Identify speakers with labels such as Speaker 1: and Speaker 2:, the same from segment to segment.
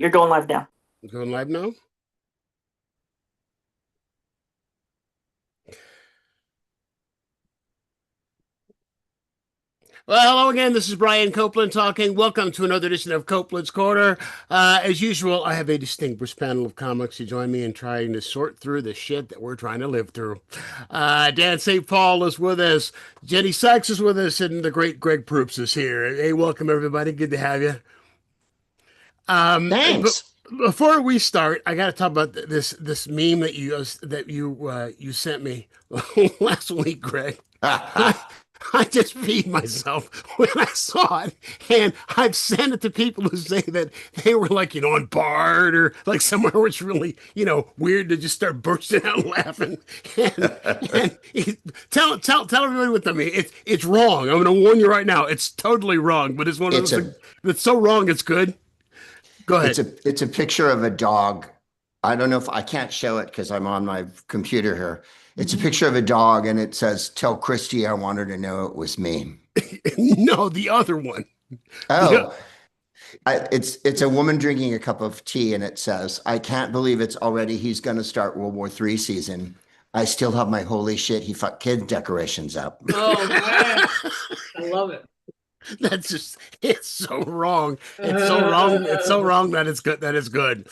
Speaker 1: you're going live now.
Speaker 2: Going live now? Well, hello again. This is Brian Copeland talking. Welcome to another edition of Copeland's Corner. As usual, I have a distinguished panel of comics who join me in trying to sort through the shit that we're trying to live through. Dan St. Paul is with us. Jenny Sykes is with us, and the great Greg Proops is here. Hey, welcome everybody. Good to have you. But
Speaker 3: Thanks.
Speaker 2: before we start, I got to talk about this meme that you sent me last week, Greg. I just peed myself when I saw it, and I've sent it to people who say that they were like, on BARD or like somewhere where it's really, weird to just start bursting out laughing. And tell everybody what I mean. It's wrong. I'm going to warn you right now. It's totally wrong, but it's one of those things that's so wrong it's good. Go ahead.
Speaker 3: It's a picture of a dog. I don't know if I can't show it because I'm on my computer here. It's a picture of a dog, and it says, "Tell Christy I want her to know it was me."
Speaker 2: No, the other one.
Speaker 3: Oh, it's a woman drinking a cup of tea, and it says, "I can't believe it's already. He's going to start World War III season. I still have my holy shit. He fucked kid decorations up."
Speaker 4: Oh man, I love it.
Speaker 2: It's so wrong. It's so wrong. It's so wrong that it's good. That is good.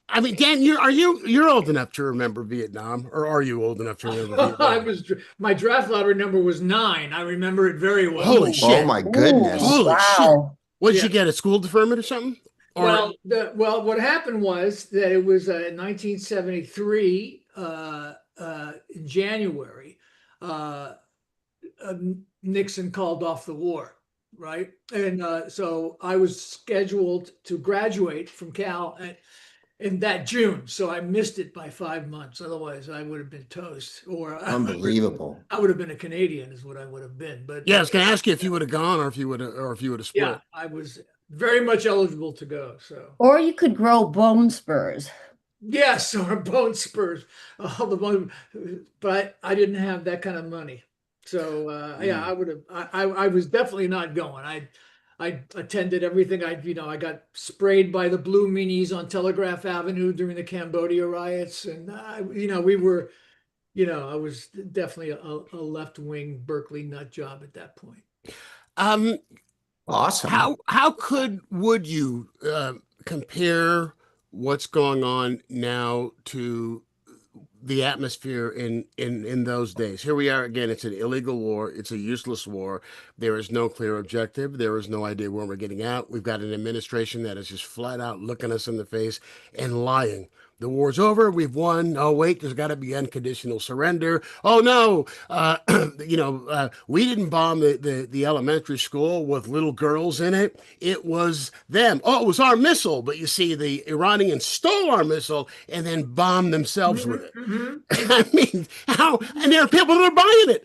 Speaker 2: I mean, Dan, you're old enough to remember Vietnam, or are you old enough to remember Vietnam?
Speaker 4: My draft lottery number was 9. I remember it very well.
Speaker 2: Holy shit!
Speaker 3: Oh my goodness!
Speaker 2: Holy shit! What did you get? A school deferment or something? Or...
Speaker 4: Well, what happened was that it was 1973 in January. Nixon called off the war, right? And so I was scheduled to graduate from Cal in that June. So I missed it by 5 months. Otherwise, I would have been toast. Or
Speaker 3: unbelievable.
Speaker 4: I would have been a Canadian, is what I would have been. But
Speaker 2: yeah, I was going to ask you if you would have gone, or if you would have split.
Speaker 4: Yeah, I was very much eligible to go. So,
Speaker 5: or you could grow bone spurs.
Speaker 4: Yes, or bone spurs. All the bone, but I didn't have that kind of money. So yeah, I would have. I was definitely not going. I attended everything. I got sprayed by the blue meanies on Telegraph Avenue during the Cambodia riots, and we were, I was definitely a left wing Berkeley nut job at that point.
Speaker 3: Awesome.
Speaker 2: Would you compare what's going on now to the atmosphere in those days? Here we are again. It's an illegal war. It's a useless war. There is no clear objective. There is no idea when we're getting out. We've got an administration that is just flat out looking us in the face and lying. The war's over. We've won. Oh, wait, there's got to be unconditional surrender. Oh, no. We didn't bomb the elementary school with little girls in it. It was them. Oh, it was our missile. But you see, the Iranians stole our missile and then bombed themselves with it.
Speaker 4: Mm-hmm.
Speaker 2: I mean, how? And there are people that are buying it.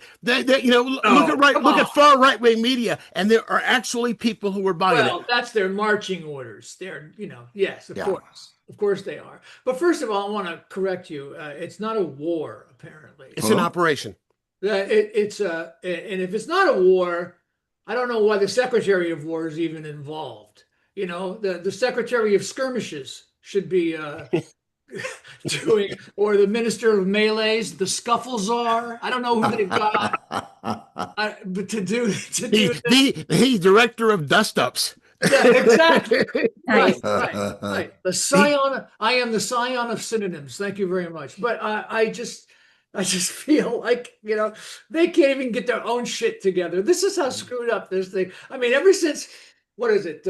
Speaker 2: Look at far right-wing media, and there are actually people who are buying it.
Speaker 4: Well, that's their marching orders. They're, yes, of course. Of course they are. But first of all, I want to correct you. It's not a war, apparently.
Speaker 2: It's an operation.
Speaker 4: And if it's not a war, I don't know why the Secretary of War is even involved. The Secretary of Skirmishes should be doing, or the Minister of Melees, the Scuffle Czar. I don't know who they've got but to do
Speaker 2: the Director of Dust-Ups.
Speaker 4: Yeah, exactly. Right. The scion. I am the scion of synonyms. Thank you very much. But I just feel like they can't even get their own shit together. This is how screwed up this thing. I mean, ever since what is it?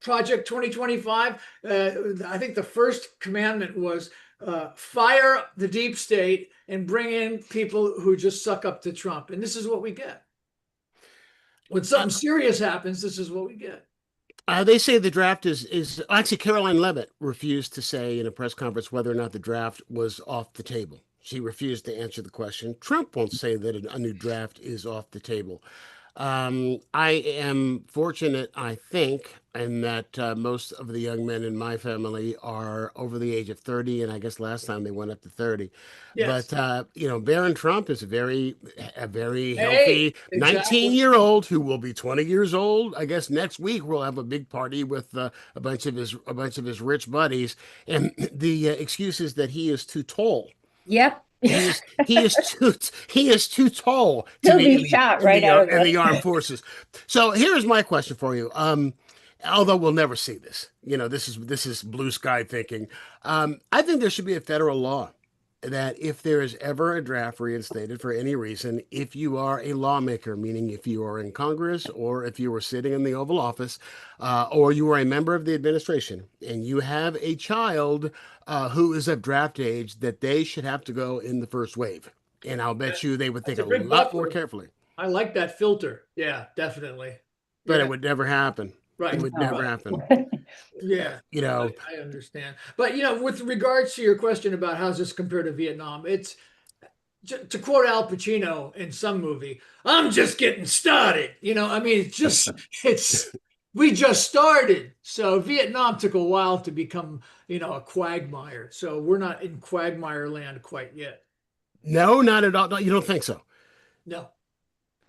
Speaker 4: Project 2025. I think the first commandment was fire the deep state and bring in people who just suck up to Trump. And this is what we get. When something serious happens, this is what we get.
Speaker 2: They say the draft is actually Caroline Leavitt refused to say in a press conference whether or not the draft was off the table. She refused to answer the question. Trump won't say that a new draft is off the table. I am fortunate, I think, in that most of the young men in my family are over the age of 30, and I guess last time they went up to 30.
Speaker 4: Yes.
Speaker 2: But Barron Trump is a very
Speaker 4: Hey,
Speaker 2: healthy
Speaker 4: exactly.
Speaker 2: 19-year-old who will be 20 years old. I guess next week we'll have a big party with a bunch of his rich buddies, and the excuse is that he is too tall.
Speaker 5: Yep.
Speaker 2: He is too tall to
Speaker 5: He'll
Speaker 2: be
Speaker 5: be shot right out of
Speaker 2: in the
Speaker 5: the.
Speaker 2: armed forces. So here's my question for you. Although we'll never see this, this is blue sky thinking. I think there should be a federal law that if there is ever a draft reinstated for any reason, if you are a lawmaker, meaning if you are in Congress or if you were sitting in the Oval Office, or you are a member of the administration, and you have a child who is of draft age, that they should have to go in the first wave. And I'll bet you they would think
Speaker 4: That's
Speaker 2: a
Speaker 4: a big
Speaker 2: lot more
Speaker 4: buffer.
Speaker 2: carefully.
Speaker 4: I like that filter. Yeah, definitely.
Speaker 2: But
Speaker 4: Yeah,
Speaker 2: it would never happen.
Speaker 4: right.
Speaker 2: It would
Speaker 5: No.
Speaker 2: never happen.
Speaker 4: Yeah,
Speaker 2: You know,
Speaker 4: I understand. But with regards to your question about how's this compared to Vietnam, it's to quote Al Pacino in some movie, I'm just getting started. I mean, it's we just started. So Vietnam took a while to become, a quagmire. So we're not in quagmire land quite yet.
Speaker 2: no, not at all. No, you don't think so?
Speaker 4: No.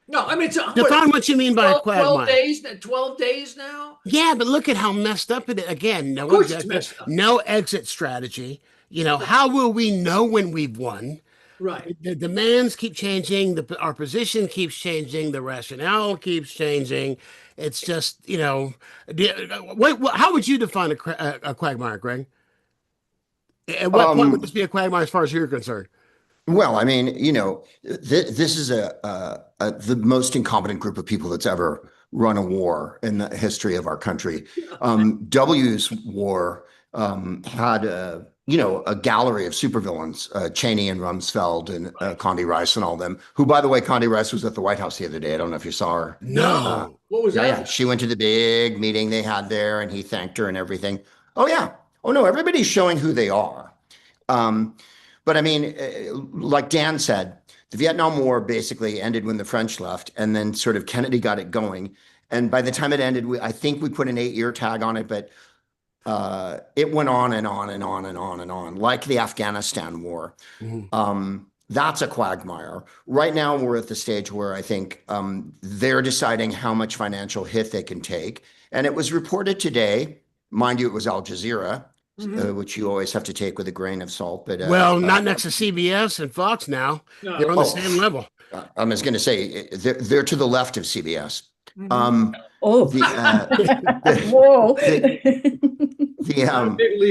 Speaker 4: No, I mean, it's
Speaker 2: Define what you mean by a
Speaker 4: 12
Speaker 2: quagmire.
Speaker 4: days, 12 days now.
Speaker 2: Yeah, but look at how messed up it is. Again,
Speaker 4: Of course it's messed up.
Speaker 2: no exit strategy. How will we know when we've won?
Speaker 4: Right.
Speaker 2: The demands keep changing. Our position keeps changing. The rationale keeps changing. It's just, how would you define a quagmire, Greg? At what point would this be a quagmire as far as you're concerned?
Speaker 3: Well, I mean, this is the most incompetent group of people that's ever run a war in the history of our country. W's war had a gallery of supervillains, Cheney and Rumsfeld and Condi Rice and all them. Who, by the way, Condi Rice was at the White House the other day. I don't know if you saw her.
Speaker 2: No.
Speaker 4: What was that?
Speaker 3: Yeah, she went to the big meeting they had there, and he thanked her and everything. Oh yeah. Oh no, everybody's showing who they are. But I mean, like Dan said, the Vietnam War basically ended when the French left, and then sort of Kennedy got it going. And by the time it ended, I think we put an 8-year tag on it, but it went on and on and on and on and on, like the Afghanistan War.
Speaker 2: Mhm.
Speaker 3: That's a quagmire. Right now, we're at the stage where I think they're deciding how much financial hit they can take. And it was reported today, mind you, it was Al Jazeera, which you always have to take with a grain of salt. But
Speaker 2: Well, not next to CBS and Fox now.
Speaker 4: No.
Speaker 2: They're on the same level.
Speaker 3: I was going to say they're to the left of CBS.
Speaker 5: Oh. Whoa.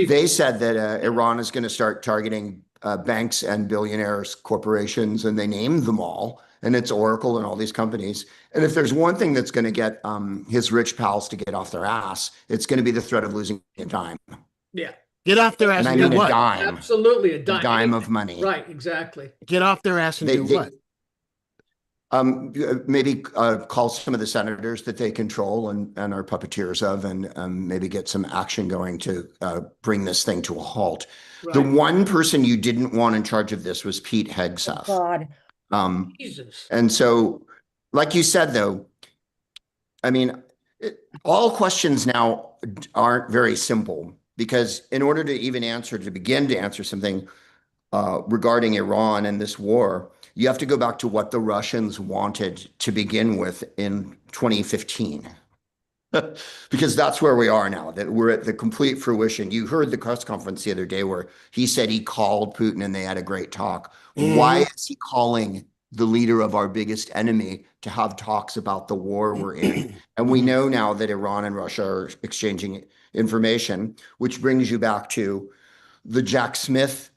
Speaker 3: They said that Iran is going to start targeting banks and billionaires, corporations, and they named them all. And it's Oracle and all these companies. And if there's one thing that's going to get his rich pals to get off their ass, it's going to be the threat of losing a dime.
Speaker 4: Yeah.
Speaker 2: Get off their ass
Speaker 3: And I
Speaker 2: and
Speaker 3: mean
Speaker 2: do
Speaker 3: a
Speaker 2: what?
Speaker 3: dime.
Speaker 4: Absolutely. A
Speaker 3: A
Speaker 4: dime.
Speaker 3: dime of money.
Speaker 4: Right. Exactly.
Speaker 2: Get off their ass and do what?
Speaker 3: Maybe call some of the senators that they control and are puppeteers of, and maybe get some action going to bring this thing to a halt.
Speaker 4: Right.
Speaker 3: The one person you didn't want in charge of this was Pete Hegseth.
Speaker 5: God.
Speaker 4: Jesus.
Speaker 3: And so, like you said, though, I mean, all questions now aren't very simple, because in order to begin to answer something regarding Iran and this war, you have to go back to what the Russians wanted to begin with in 2015. Because that's where we are now, that we're at the complete fruition. You heard the press conference the other day where he said he called Putin and they had a great talk. Why is he calling the leader of our biggest enemy to have talks about the war we're in? And we know now that Iran and Russia are exchanging information, which brings you back to the Jack Smith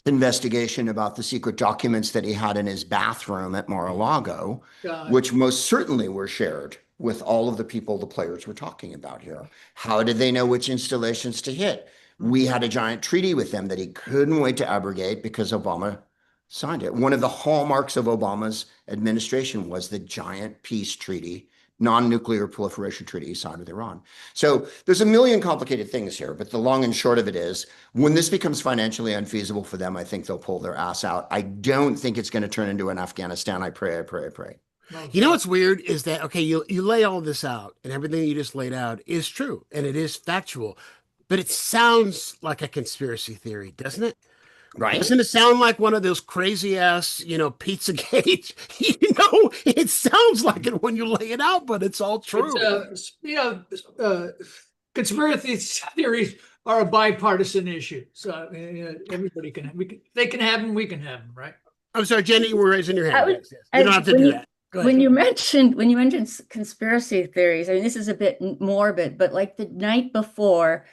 Speaker 3: investigation about the secret documents that he had in his bathroom at Mar-a-Lago, which most certainly were shared with all of the people the players were talking about here. How did they know which installations to hit? We had a giant treaty with them that he couldn't wait to abrogate because Obama signed it. One of the hallmarks of Obama's administration was the giant peace treaty, non-nuclear proliferation treaty he signed with Iran. So there's a million complicated things here, but the long and short of it is, when this becomes financially unfeasible for them, I think they'll pull their ass out. I don't think it's going to turn into an Afghanistan. I pray.
Speaker 2: You know what's weird is that, okay, you lay all this out, and everything you just laid out is true and it is factual, but it sounds like a conspiracy theory, doesn't it?
Speaker 3: Right.
Speaker 2: Doesn't it sound like one of those crazy ass, Pizzagate? It sounds like it when you lay it out, but it's all true.
Speaker 4: Conspiracy theories are a bipartisan issue, so everybody they can have them, we can have them, right?
Speaker 2: I'm sorry, Jenny, you were raising your hand. Yes. You don't have to
Speaker 5: when
Speaker 2: do
Speaker 5: you-
Speaker 2: that.
Speaker 4: Go ahead.
Speaker 5: When you mentioned conspiracy theories, I mean, this is a bit morbid, but like the night before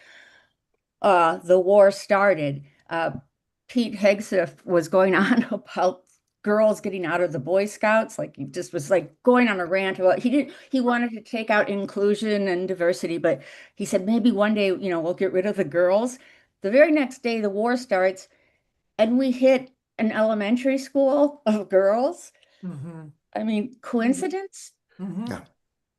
Speaker 5: the war started, Pete Hegseth was going on about girls getting out of the Boy Scouts. Like, he just was like going on a rant about he wanted to take out inclusion and diversity, but he said maybe one day, we'll get rid of the girls. The very next day the war starts, and we hit an elementary school of girls.
Speaker 4: Mhm.
Speaker 5: I mean, coincidence?
Speaker 4: Mhm.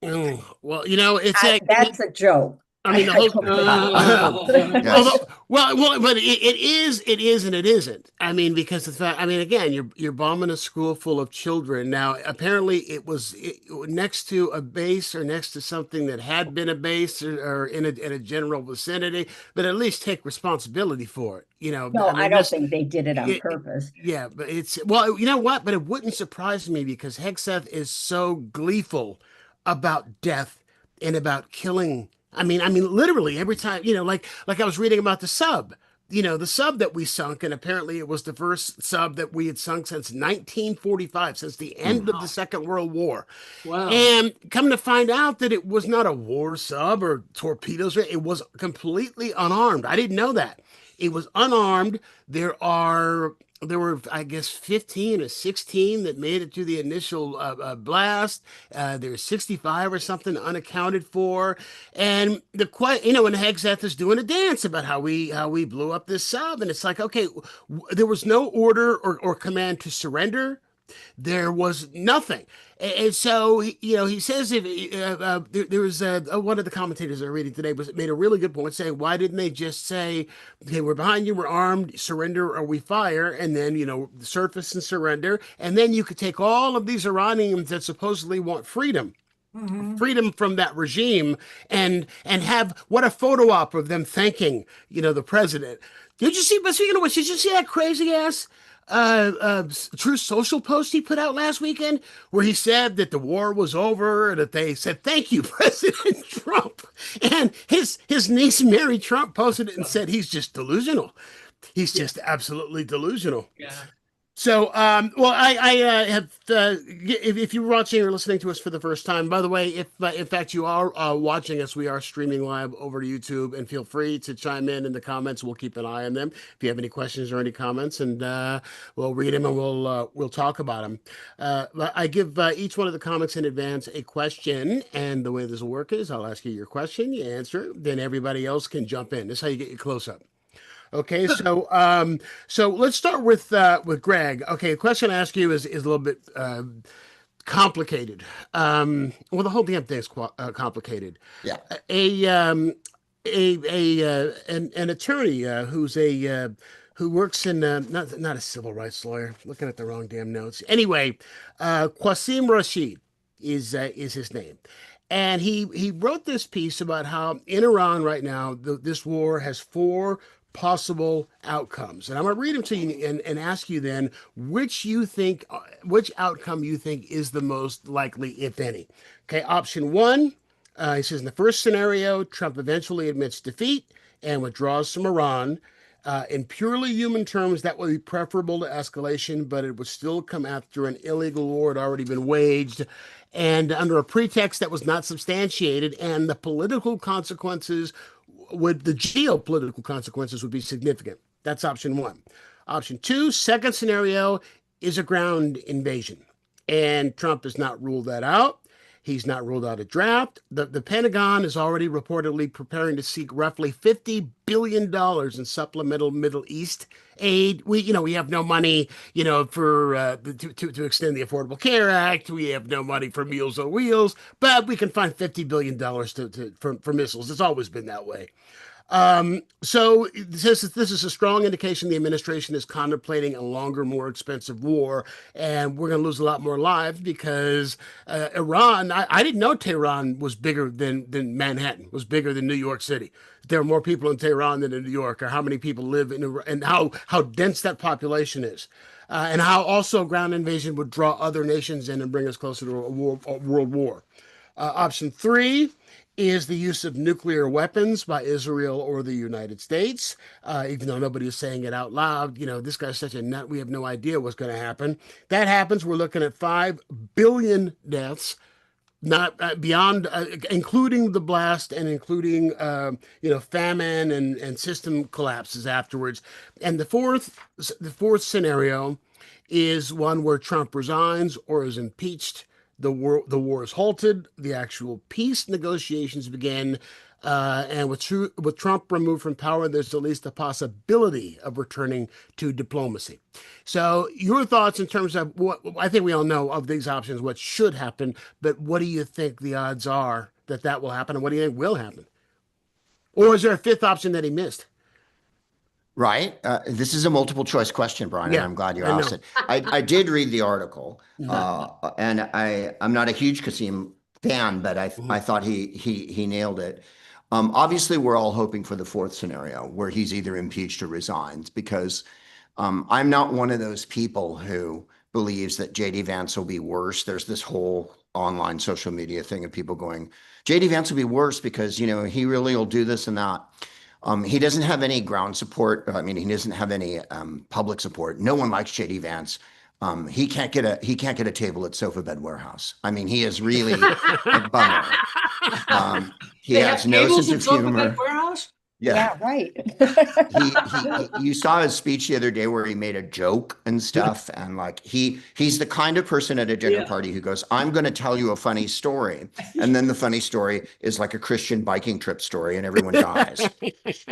Speaker 3: Yeah.
Speaker 2: Well, it's
Speaker 5: That's a joke.
Speaker 2: I mean, the whole.
Speaker 3: Yes.
Speaker 2: But it is, and it isn't. I mean, because the fact, I mean, again, you're bombing a school full of children. Now, apparently, it was next to a base or next to something that had been a base or in a general vicinity. But at least take responsibility for it.
Speaker 5: No,
Speaker 2: I mean,
Speaker 5: I don't think they did it on purpose.
Speaker 2: Yeah, but you know what? But it wouldn't surprise me because Hegseth is so gleeful about death and about killing. I mean, literally every time, like I was reading about the sub, the sub that we sunk, and apparently it was the first sub that we had sunk since 1945, since the end of the Second World War.
Speaker 4: Wow.
Speaker 2: And come to find out that it was not a war sub or torpedoes, it was completely unarmed. I didn't know that. It was unarmed. There were, I guess, 15 or 16 that made it to the initial blast. There's 65 or something unaccounted for. And when Hegseth is doing a dance about how we blew up this sub, and it's like, okay, there was no order or command to surrender. There was nothing. And so, he says if there was one of the commentators I was reading today made a really good point saying, why didn't they just say, okay, we're behind you, we're armed, surrender or we fire, and then, surface and surrender. And then you could take all of these Iranians that supposedly want freedom.
Speaker 4: Mhm.
Speaker 2: Freedom from that regime and have what a photo op of them thanking, the president. Did you see, but speaking of which, did you see that crazy ass True Social post he put out last weekend where he said that the war was over and that they said, thank you, President Trump. And his niece, Mary Trump, posted it and said he's just delusional. He's just absolutely delusional.
Speaker 4: Yeah.
Speaker 2: So, I have, if you're watching or listening to us for the first time, by the way, if in fact you are watching us, we are streaming live over to YouTube, and feel free to chime in the comments. We'll keep an eye on them. If you have any questions or any comments, and we'll read them and we'll talk about them. I give each one of the comments in advance a question, and the way this will work is I'll ask you your question, you answer, then everybody else can jump in. This is how you get your close up. Okay, so let's start with Greg. Okay, the question I ask you is a little bit complicated. Well, the whole damn thing is complicated.
Speaker 3: Yeah.
Speaker 2: An attorney who works in not a civil rights lawyer. Looking at the wrong damn notes. Anyway, Qasim Rashid is his name. And he wrote this piece about how in Iran right now, this war has 4 possible outcomes. And I'm going to read them to you and ask you then which outcome you think is the most likely, if any. Okay, option 1, he says in the first scenario, Trump eventually admits defeat and withdraws from Iran. In purely human terms, that would be preferable to escalation, but it would still come after an illegal war had already been waged and under a pretext that was not substantiated, and the geopolitical consequences would be significant. That's option 1. Option 2, second scenario, is a ground invasion. And Trump has not ruled that out. He's not ruled out a draft. The Pentagon is already reportedly preparing to seek roughly $50 billion in supplemental Middle East aid. We have no money, for to extend the Affordable Care Act. We have no money for Meals on Wheels, but we can find $50 billion for missiles. It's always been that way. So this is a strong indication the administration is contemplating a longer, more expensive war, and we're going to lose a lot more lives because Iran. I didn't know Tehran was bigger than Manhattan, was bigger than New York City. There are more people in Tehran than in New York, or how many people live in Iran, and how dense that population is. And how also ground invasion would draw other nations in and bring us closer to a world war. Option three is the use of nuclear weapons by Israel or the United States. Even though nobody is saying it out loud, this guy's such a nut, we have no idea what's going to happen. That happens, we're looking at 5 billion deaths, not beyond, including the blast and including, famine and system collapses afterwards. And the fourth scenario is one where Trump resigns or is impeached. The war is halted. The actual peace negotiations begin. And with Trump removed from power, there's at least a possibility of returning to diplomacy. So, your thoughts in terms of what I think we all know of these options, what should happen, but what do you think the odds are that will happen, and what do you think will happen? Or is there a fifth option that he missed?
Speaker 3: Right. This is a multiple choice question, Brian, and
Speaker 2: Yeah,
Speaker 3: I'm glad you
Speaker 2: I
Speaker 3: asked
Speaker 2: know.
Speaker 3: it. I did read the article,
Speaker 2: Mhm.
Speaker 3: and I'm not a huge Kasim fan, but I
Speaker 2: Mhm.
Speaker 3: thought he nailed it. Obviously, we're all hoping for the fourth scenario where he's either impeached or resigns, because I'm not one of those people who believes that JD Vance will be worse. There's this whole online social media thing of people going, JD Vance will be worse because he really will do this and that. He doesn't have any ground support. I mean, he doesn't have any public support. No one likes JD Vance. He can't get a table at Sofa Bed Warehouse. I mean, he is really a bummer. He
Speaker 4: They have
Speaker 3: has no
Speaker 4: tables
Speaker 3: sense
Speaker 4: at
Speaker 3: of
Speaker 4: Sofa Bed
Speaker 3: humor.
Speaker 4: Warehouse?
Speaker 3: Yeah.
Speaker 5: Yeah, right.
Speaker 3: You saw his speech the other day where he made a joke and stuff, and like he's the kind of person at a dinner
Speaker 4: Yeah.
Speaker 3: party who goes, I'm going to tell you a funny story, and then the funny story is like a Christian biking trip story and everyone dies.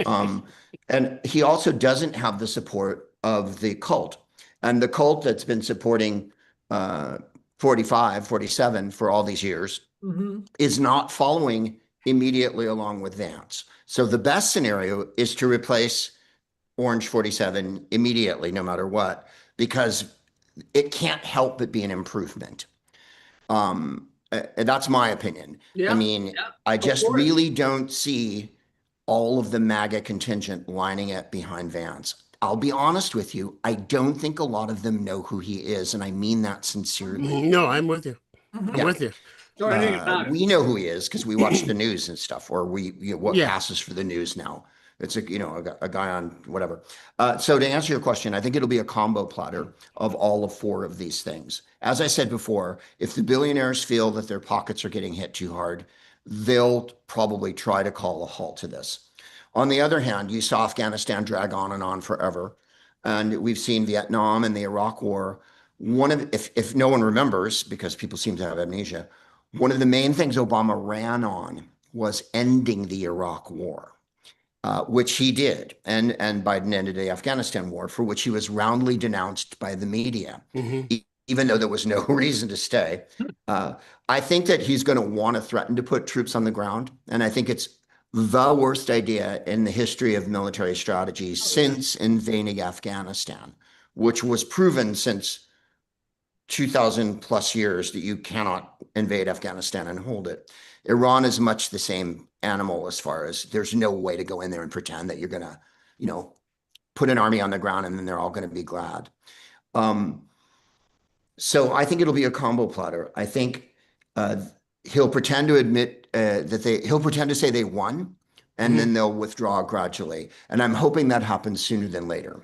Speaker 3: um, and he also doesn't have the support of the cult, and the cult that's been supporting uh 45 47 for all these years
Speaker 4: Hmm.
Speaker 3: is not following immediately along with Vance. So the best scenario is to replace Orange 47 immediately, no matter what, because it can't help but be an improvement. That's my opinion. I
Speaker 4: Yeah.
Speaker 3: mean,
Speaker 4: Yeah.
Speaker 3: I
Speaker 4: Go
Speaker 3: just
Speaker 4: for it.
Speaker 3: really don't see all of the MAGA contingent lining up behind Vance. I'll be honest with you, I don't think a lot of them know who he is, and I mean that sincerely.
Speaker 2: No, I'm with you. I'm
Speaker 4: Hmm.
Speaker 3: Yeah.
Speaker 2: with you.
Speaker 4: Know anything about it?
Speaker 3: We know who he is because we watch the news and stuff, or what
Speaker 2: Yeah.
Speaker 3: passes for the news now. It's a guy on whatever. So to answer your question, I think it'll be a combo platter of all of four of these things. As I said before, if the billionaires feel that their pockets are getting hit too hard, they'll probably try to call a halt to this. On the other hand, you saw Afghanistan drag on and on forever, and we've seen Vietnam and the Iraq War. If no one remembers, because people seem to have amnesia, one of the main things Obama ran on was ending the Iraq War, which he did, and Biden ended the Afghanistan war, for which he was roundly denounced by the media,
Speaker 2: Hmm.
Speaker 3: even though there was no reason to stay. Uh, I think that he's going to want to threaten to put troops on the ground, and I think it's the worst idea in the history of military strategy
Speaker 4: Oh, yeah.
Speaker 3: since invading Afghanistan, which was proven since 2000 plus years that you cannot invade Afghanistan and hold it. Iran is much the same animal as far as there's no way to go in there and pretend that you're going to, you know, put an army on the ground and then they're all going to be glad. Um, so I think it'll be a combo platter. I think uh, he'll pretend to admit he'll pretend to say they won, and
Speaker 2: Hmm.
Speaker 3: then they'll withdraw gradually. And I'm hoping that happens sooner than later.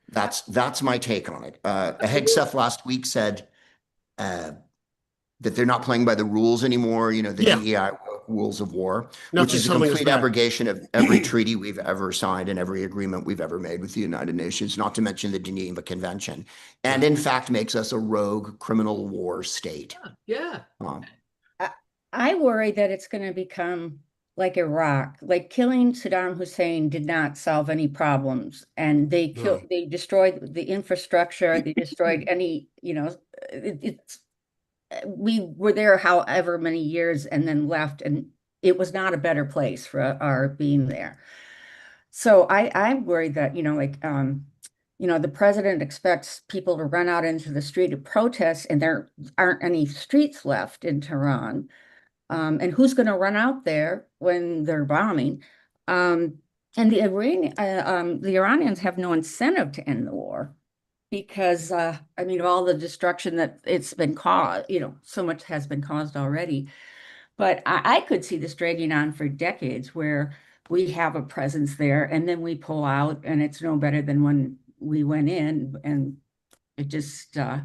Speaker 3: That's my take on it. Hegseth last week said uh, that they're not playing by the rules anymore, the
Speaker 2: Yeah.
Speaker 3: DEI rules of war, which
Speaker 2: Nothing's
Speaker 3: is a
Speaker 2: holding us
Speaker 3: complete
Speaker 2: back.
Speaker 3: abrogation of every treaty we've ever signed and every agreement we've ever made with the United Nations, not to mention the Geneva Convention, and in fact makes us a rogue criminal war state.
Speaker 4: Yeah.
Speaker 3: Um,
Speaker 5: I worry that it's going to become like Iraq. Like killing Saddam Hussein did not solve any problems, and
Speaker 2: No.
Speaker 5: they destroyed the infrastructure, they destroyed any, it's we were there however many years and then left, and it was not a better place for our being there. So I'm worried that, the president expects people to run out into the street to protest, and there aren't any streets left in Tehran. And who's going to run out there when they're bombing? And the Iranians have no incentive to end the war because, of all the destruction that it's been caused, so much has been caused already. But I could see this dragging on for decades where we have a presence there and then we pull out and it's no better than when we went in. And it just, I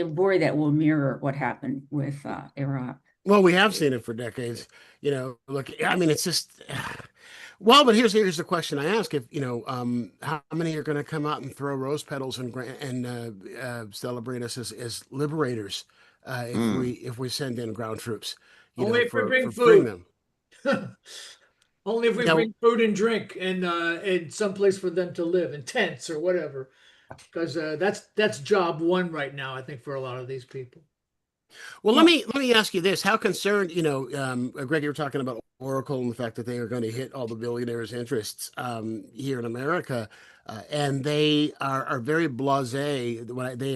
Speaker 5: worry that will mirror what happened with Iraq.
Speaker 2: Well, we have seen it for decades. Look, I mean, it's just, well, but here's the question I ask: if how many are going to come out and throw rose petals and celebrate us as liberators if we send in ground troops?
Speaker 4: Only if we bring
Speaker 2: freeing
Speaker 4: food.
Speaker 2: them.
Speaker 4: Only if we bring food and drink and someplace for them to live in tents or whatever, because that's job one right now, I think, for a lot of these people.
Speaker 2: Well, let me ask you this: how concerned, Greg, you were talking about Oracle and the fact that they are going to hit all the billionaires' interests here in America, and they are very blasé.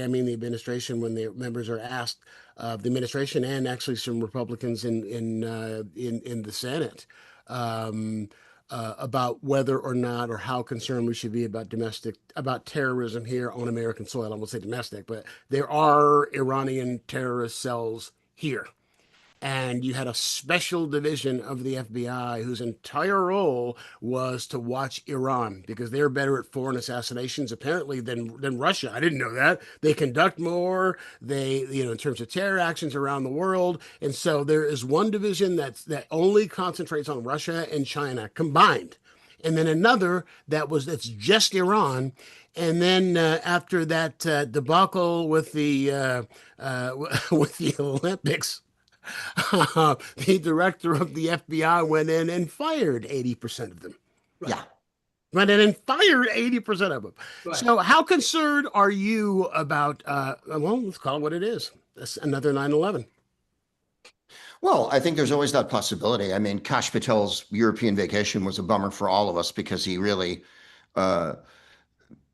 Speaker 2: I mean the administration, when their members are asked, the administration and actually some Republicans in the Senate. About whether or not or how concerned we should be about terrorism here on American soil. I won't say domestic, but there are Iranian terrorist cells here. And you had a special division of the FBI whose entire role was to watch Iran because they're better at foreign assassinations apparently than Russia. I didn't know that. They conduct more, in terms of terror actions around the world. And so there is one division that only concentrates on Russia and China combined. And then another that's just Iran. And then after that debacle with the Olympics, the director of the FBI went in and fired 80% of them.
Speaker 3: Right. Yeah.
Speaker 2: Went in and fired 80% of them. Right. So how concerned are you about, let's call it what it is. That's another 9/11.
Speaker 3: Well, I think there's always that possibility. I mean, Kash Patel's European vacation was a bummer for all of us because he really,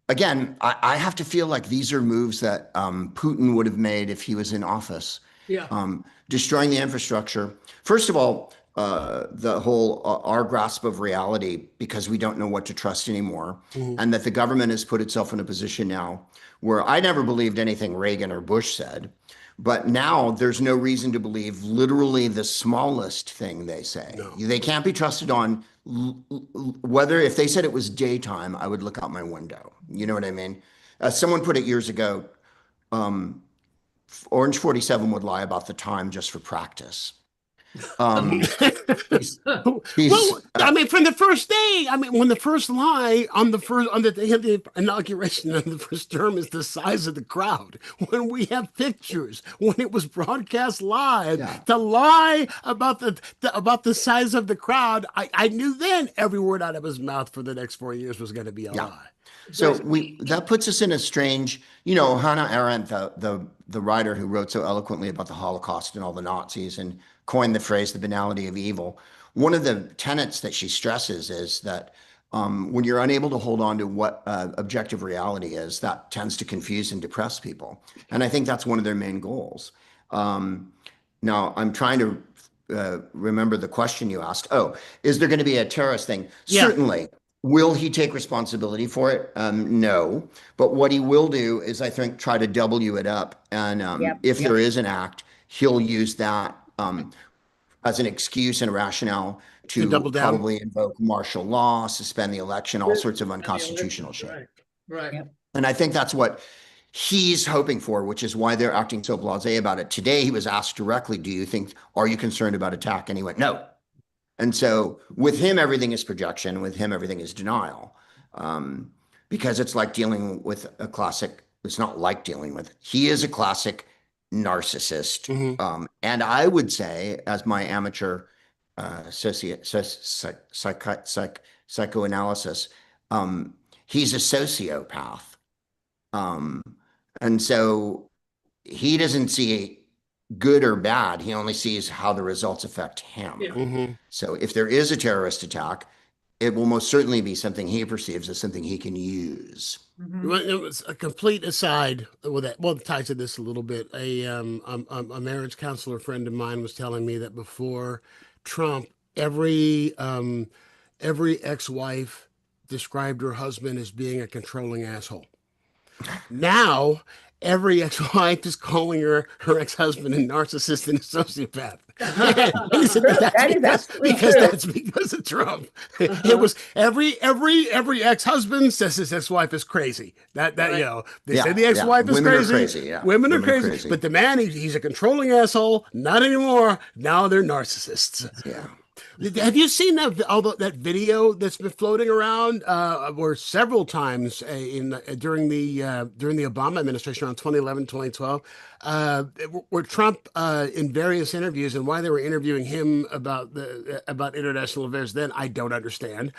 Speaker 3: again, I have to feel like these are moves that Putin would have made if he was in office.
Speaker 4: Yeah.
Speaker 3: Destroying the infrastructure. First of all, the whole our grasp of reality, because we don't know what to trust anymore, and that the government has put itself in a position now where I never believed anything Reagan or Bush said, but now there's no reason to believe literally the smallest thing they say. No. They can't be trusted on whether, if they said it was daytime, I would look out my window. You know what I mean? Someone put it years ago, Orange 47 would lie about the time just for practice.
Speaker 2: Well, I mean, from the first day, when the first lie on the day of the inauguration of the first term is the size of the crowd, when we have pictures, when it was broadcast live, to lie about the size of the crowd, I knew then every word out of his mouth for the next 4 years was going to be a lie.
Speaker 3: So that puts us in a strange, Hannah Arendt, the writer who wrote so eloquently about the Holocaust and all the Nazis and coined the phrase "the banality of evil." One of the tenets that she stresses is that when you're unable to hold on to what objective reality is, that tends to confuse and depress people. And I think that's one of their main goals. Now, I'm trying to remember the question you asked. Oh, is there going to be a terrorist thing? Yeah. Certainly. Will he take responsibility for it? No. But what he will do is, I think, try to W it up. And if there is an act, he'll use that as an excuse and a rationale to probably invoke martial law, suspend the election, all sorts of unconstitutional shit.
Speaker 4: Right. Yep.
Speaker 3: And I think that's what he's hoping for, which is why they're acting so blasé about it. Today, he was asked directly, are you concerned about attack? And he went, no. And so with him, everything is projection. With him, everything is denial. Because it's like dealing with a classic, it's not like dealing with, he is a classic narcissist. Mm-hmm. And I would say, as my amateur psychoanalysis, he's a sociopath. And so he doesn't see good or bad. He only sees how the results affect him.
Speaker 4: Yeah.
Speaker 2: Mm-hmm.
Speaker 3: So if there is a terrorist attack, it will most certainly be something he perceives as something he can use.
Speaker 4: Mhm.
Speaker 2: Well, it was a complete aside with that. Well, it ties to this a little bit. A marriage counselor friend of mine was telling me that before Trump, every ex-wife described her husband as being a controlling asshole. Now, every ex-wife is calling her ex-husband a narcissist and a sociopath. And he said
Speaker 5: True.
Speaker 2: that's
Speaker 5: That is absolutely
Speaker 2: because
Speaker 5: true.
Speaker 2: that's because of Trump. It was every ex-husband says his ex-wife is crazy. That
Speaker 4: Right.
Speaker 2: you know, they
Speaker 3: Yeah,
Speaker 2: say the ex-wife is
Speaker 3: women are
Speaker 2: crazy.
Speaker 3: crazy. Yeah,
Speaker 2: Women are
Speaker 3: women are
Speaker 2: crazy.
Speaker 3: crazy.
Speaker 2: But the man, he's a controlling asshole. Not anymore. Now they're narcissists.
Speaker 3: Yeah.
Speaker 2: Have you seen that video that's been floating around, or several times during the Obama administration around 2011, 2012, where Trump in various interviews, and why they were interviewing him about international affairs then, I don't understand.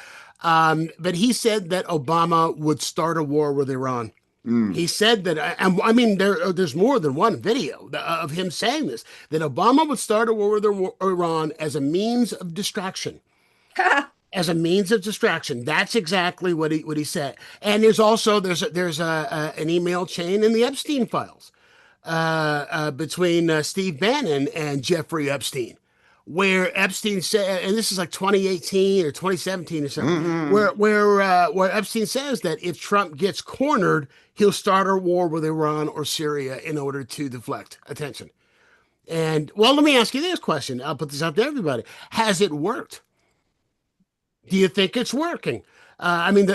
Speaker 2: But he said that Obama would start a war with Iran. He said that, and I mean, there's more than one video of him saying this, that Obama would start a war with Iran as a means of distraction. As a means of distraction. That's exactly what he said. And there's an email chain in the Epstein files between Steve Bannon and Jeffrey Epstein, where Epstein said, and this is like 2018 or 2017 or something, where Epstein says that if Trump gets cornered, he'll start a war with Iran or Syria in order to deflect attention. And well, let me ask you this question. I'll put this out to everybody. Has it worked? Do you think it's working? I mean,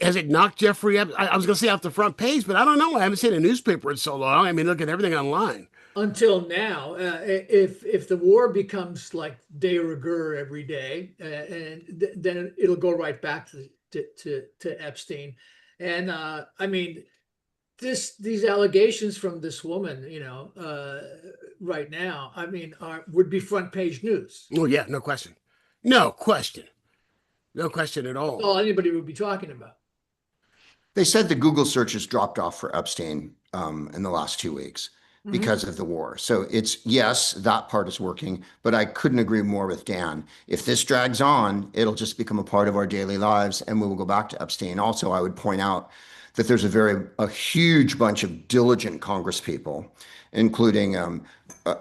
Speaker 2: has it knocked Jeffrey up? I was going to say off the front page, but I don't know. I haven't seen a newspaper in so long. I mean, look at everything online.
Speaker 4: Until now, if the war becomes like de rigueur every day, then it'll go right back to Epstein. And I mean, these allegations from this woman, right now, I mean, would be front page news.
Speaker 2: Oh, yeah, no question. No question. No question at
Speaker 4: That's
Speaker 2: all.
Speaker 4: all anybody would be talking about.
Speaker 3: They said the Google searches dropped off for Epstein in the last 2 weeks because of the war. So it's, yes, that part is working, but I couldn't agree more with Dan. If this drags on, it'll just become a part of our daily lives and we will go back to Epstein. Also, I would point out that there's a huge bunch of diligent Congress people, including,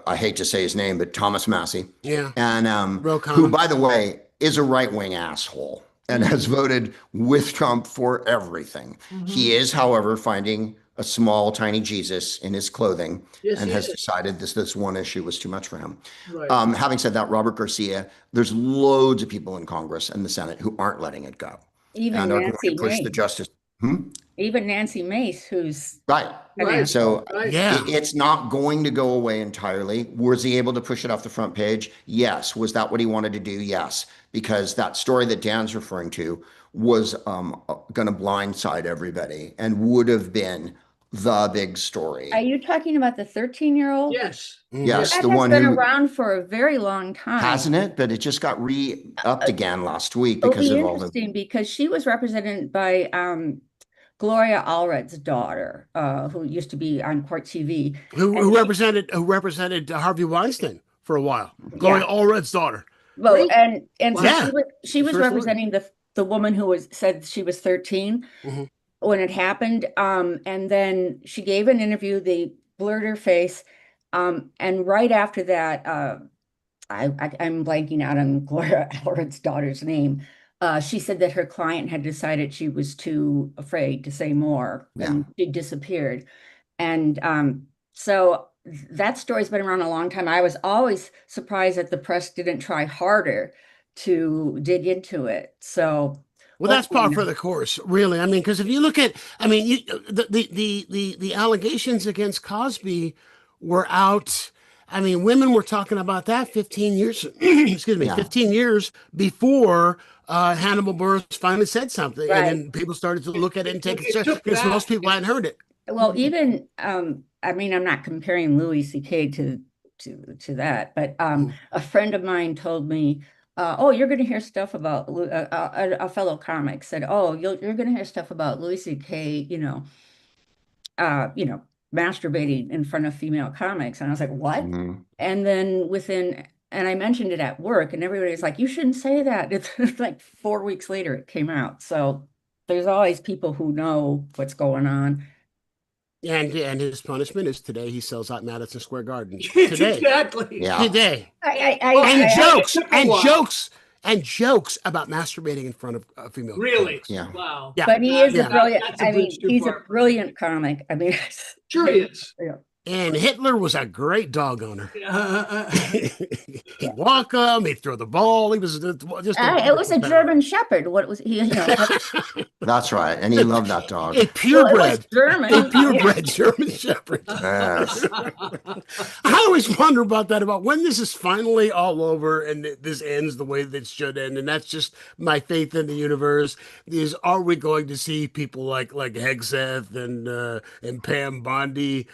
Speaker 3: I hate to say his name, but Thomas Massey.
Speaker 2: Yeah.
Speaker 3: And who, by the way, is a right-wing asshole and has voted with Trump for everything. He is, however, finding a small, tiny Jesus in his clothing and has decided this one issue was too much for him.
Speaker 4: Right.
Speaker 3: Having said that, Robert Garcia, there's loads of people in Congress and the Senate who aren't letting it go.
Speaker 5: Even
Speaker 3: and are going
Speaker 5: Nancy
Speaker 3: to push
Speaker 5: Mace.
Speaker 3: the justice.
Speaker 5: Even Nancy Mace, who's
Speaker 3: Right.
Speaker 4: Right.
Speaker 3: So
Speaker 4: Right.
Speaker 2: Yeah.
Speaker 3: it's not going to go away entirely. Was he able to push it off the front page? Yes. Was that what he wanted to do? Yes. Because that story that Dan's referring to was going to blindside everybody and would have been the big story.
Speaker 5: Are you talking about the 13-year-old?
Speaker 4: Yes.
Speaker 3: Yes,
Speaker 5: That
Speaker 3: the
Speaker 5: has
Speaker 3: one
Speaker 5: been
Speaker 3: who
Speaker 5: around for a very long time.
Speaker 3: hasn't it, but it just got re-upped again last week
Speaker 5: It'll
Speaker 3: because
Speaker 5: be
Speaker 3: of all the.
Speaker 5: interesting because she was represented by Gloria Allred's daughter, who used to be on Court TV.
Speaker 2: Who represented Harvey Weinstein for a while. Gloria Allred's daughter.
Speaker 5: Well,
Speaker 4: Really?
Speaker 5: and so
Speaker 2: Yeah.
Speaker 5: she was
Speaker 2: First lady.
Speaker 5: representing the woman who said she was 13
Speaker 2: Mhm.
Speaker 5: when it happened. And then she gave an interview, they blurred her face. And right after that, I'm blanking out on Gloria Allred's daughter's name. She said that her client had decided she was too afraid to say more, and she disappeared. And so that story's been around a long time. I was always surprised that the press didn't try harder to dig into it. So,
Speaker 2: well, that's par for the course, really. I mean, because if you look at, I mean, the allegations against Cosby were out. I mean, women were talking about that 15 years, excuse me, 15 years before Hannibal Buress finally said something, and then people started to look at it and take it serious because most people hadn't heard it.
Speaker 5: Well, even I mean, I'm not comparing Louis C.K. to that, but a friend of mine told me, "Oh, you're going to hear stuff about a fellow comic said, oh, you're going to hear stuff about Louis C.K. masturbating in front of female comics. And I was like, what?
Speaker 3: Mhm.
Speaker 5: And then and I mentioned it at work, and everybody's like, you shouldn't say that. It's like 4 weeks later it came out. So there's always people who know what's going on.
Speaker 2: And his punishment is today he sells out Madison Square Garden. Today.
Speaker 4: Exactly.
Speaker 3: Yeah.
Speaker 2: Today. And jokes about masturbating in front of female
Speaker 4: Really?
Speaker 2: comics.
Speaker 3: Yeah.
Speaker 4: Wow.
Speaker 2: Yeah.
Speaker 5: But he is
Speaker 2: Yeah.
Speaker 5: a brilliant,
Speaker 4: That's a
Speaker 5: I mean,
Speaker 4: bridge too
Speaker 5: he's a
Speaker 4: far.
Speaker 5: brilliant comic. I mean,
Speaker 4: Sure he is.
Speaker 5: yeah.
Speaker 2: And Hitler was a great dog owner.
Speaker 4: Uh,
Speaker 2: He'd walk him, he'd throw the ball. He was just
Speaker 5: It was a German Shepherd. What was he?
Speaker 3: That's right. And he loved that dog.
Speaker 2: A purebred.
Speaker 5: Well, it was German.
Speaker 2: A purebred German Shepherd.
Speaker 3: Yes.
Speaker 2: I always wonder about that, about when this is finally all over and this ends the way that it should end. And that's just my faith in the universe. Is, are we going to see people like Hegseth and Pam Bondi,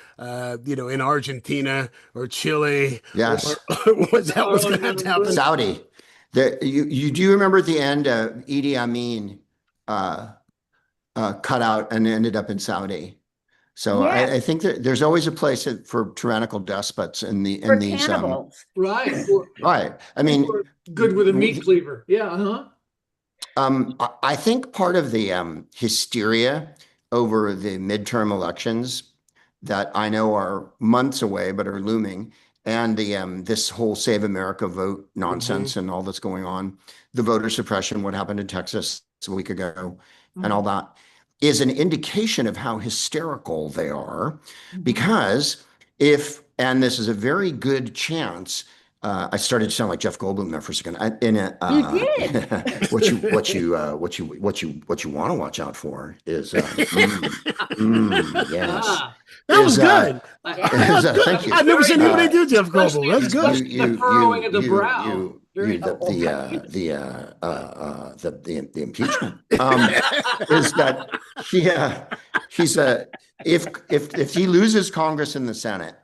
Speaker 2: in Argentina or Chile?
Speaker 3: Yes.
Speaker 2: Or what's going to have to happen?
Speaker 3: Saudi. You do remember at the end, Idi Amin cut out and ended up in Saudi. So
Speaker 5: Yes.
Speaker 3: I think that there's always a place for tyrannical despots in these.
Speaker 5: Cannibals.
Speaker 4: right.
Speaker 3: Right. I mean,
Speaker 4: Good with a meat cleaver. Yeah.
Speaker 3: I think part of the hysteria over the midterm elections that I know are months away but are looming, and the this whole Save America vote nonsense and all that's going on, the voter suppression, what happened in Texas a week ago, and all that, is an indication of how hysterical they are. Because and this is a very good chance. I started to sound like Jeff Goldblum there for a second.
Speaker 5: You did.
Speaker 3: What you want to watch out for is yes.
Speaker 2: That was good.
Speaker 3: Thank you.
Speaker 2: I've never seen anybody do Jeff Goldblum. That's good.
Speaker 4: The furrowing of the brow.
Speaker 3: The impeachment is that if he loses Congress and the Senate,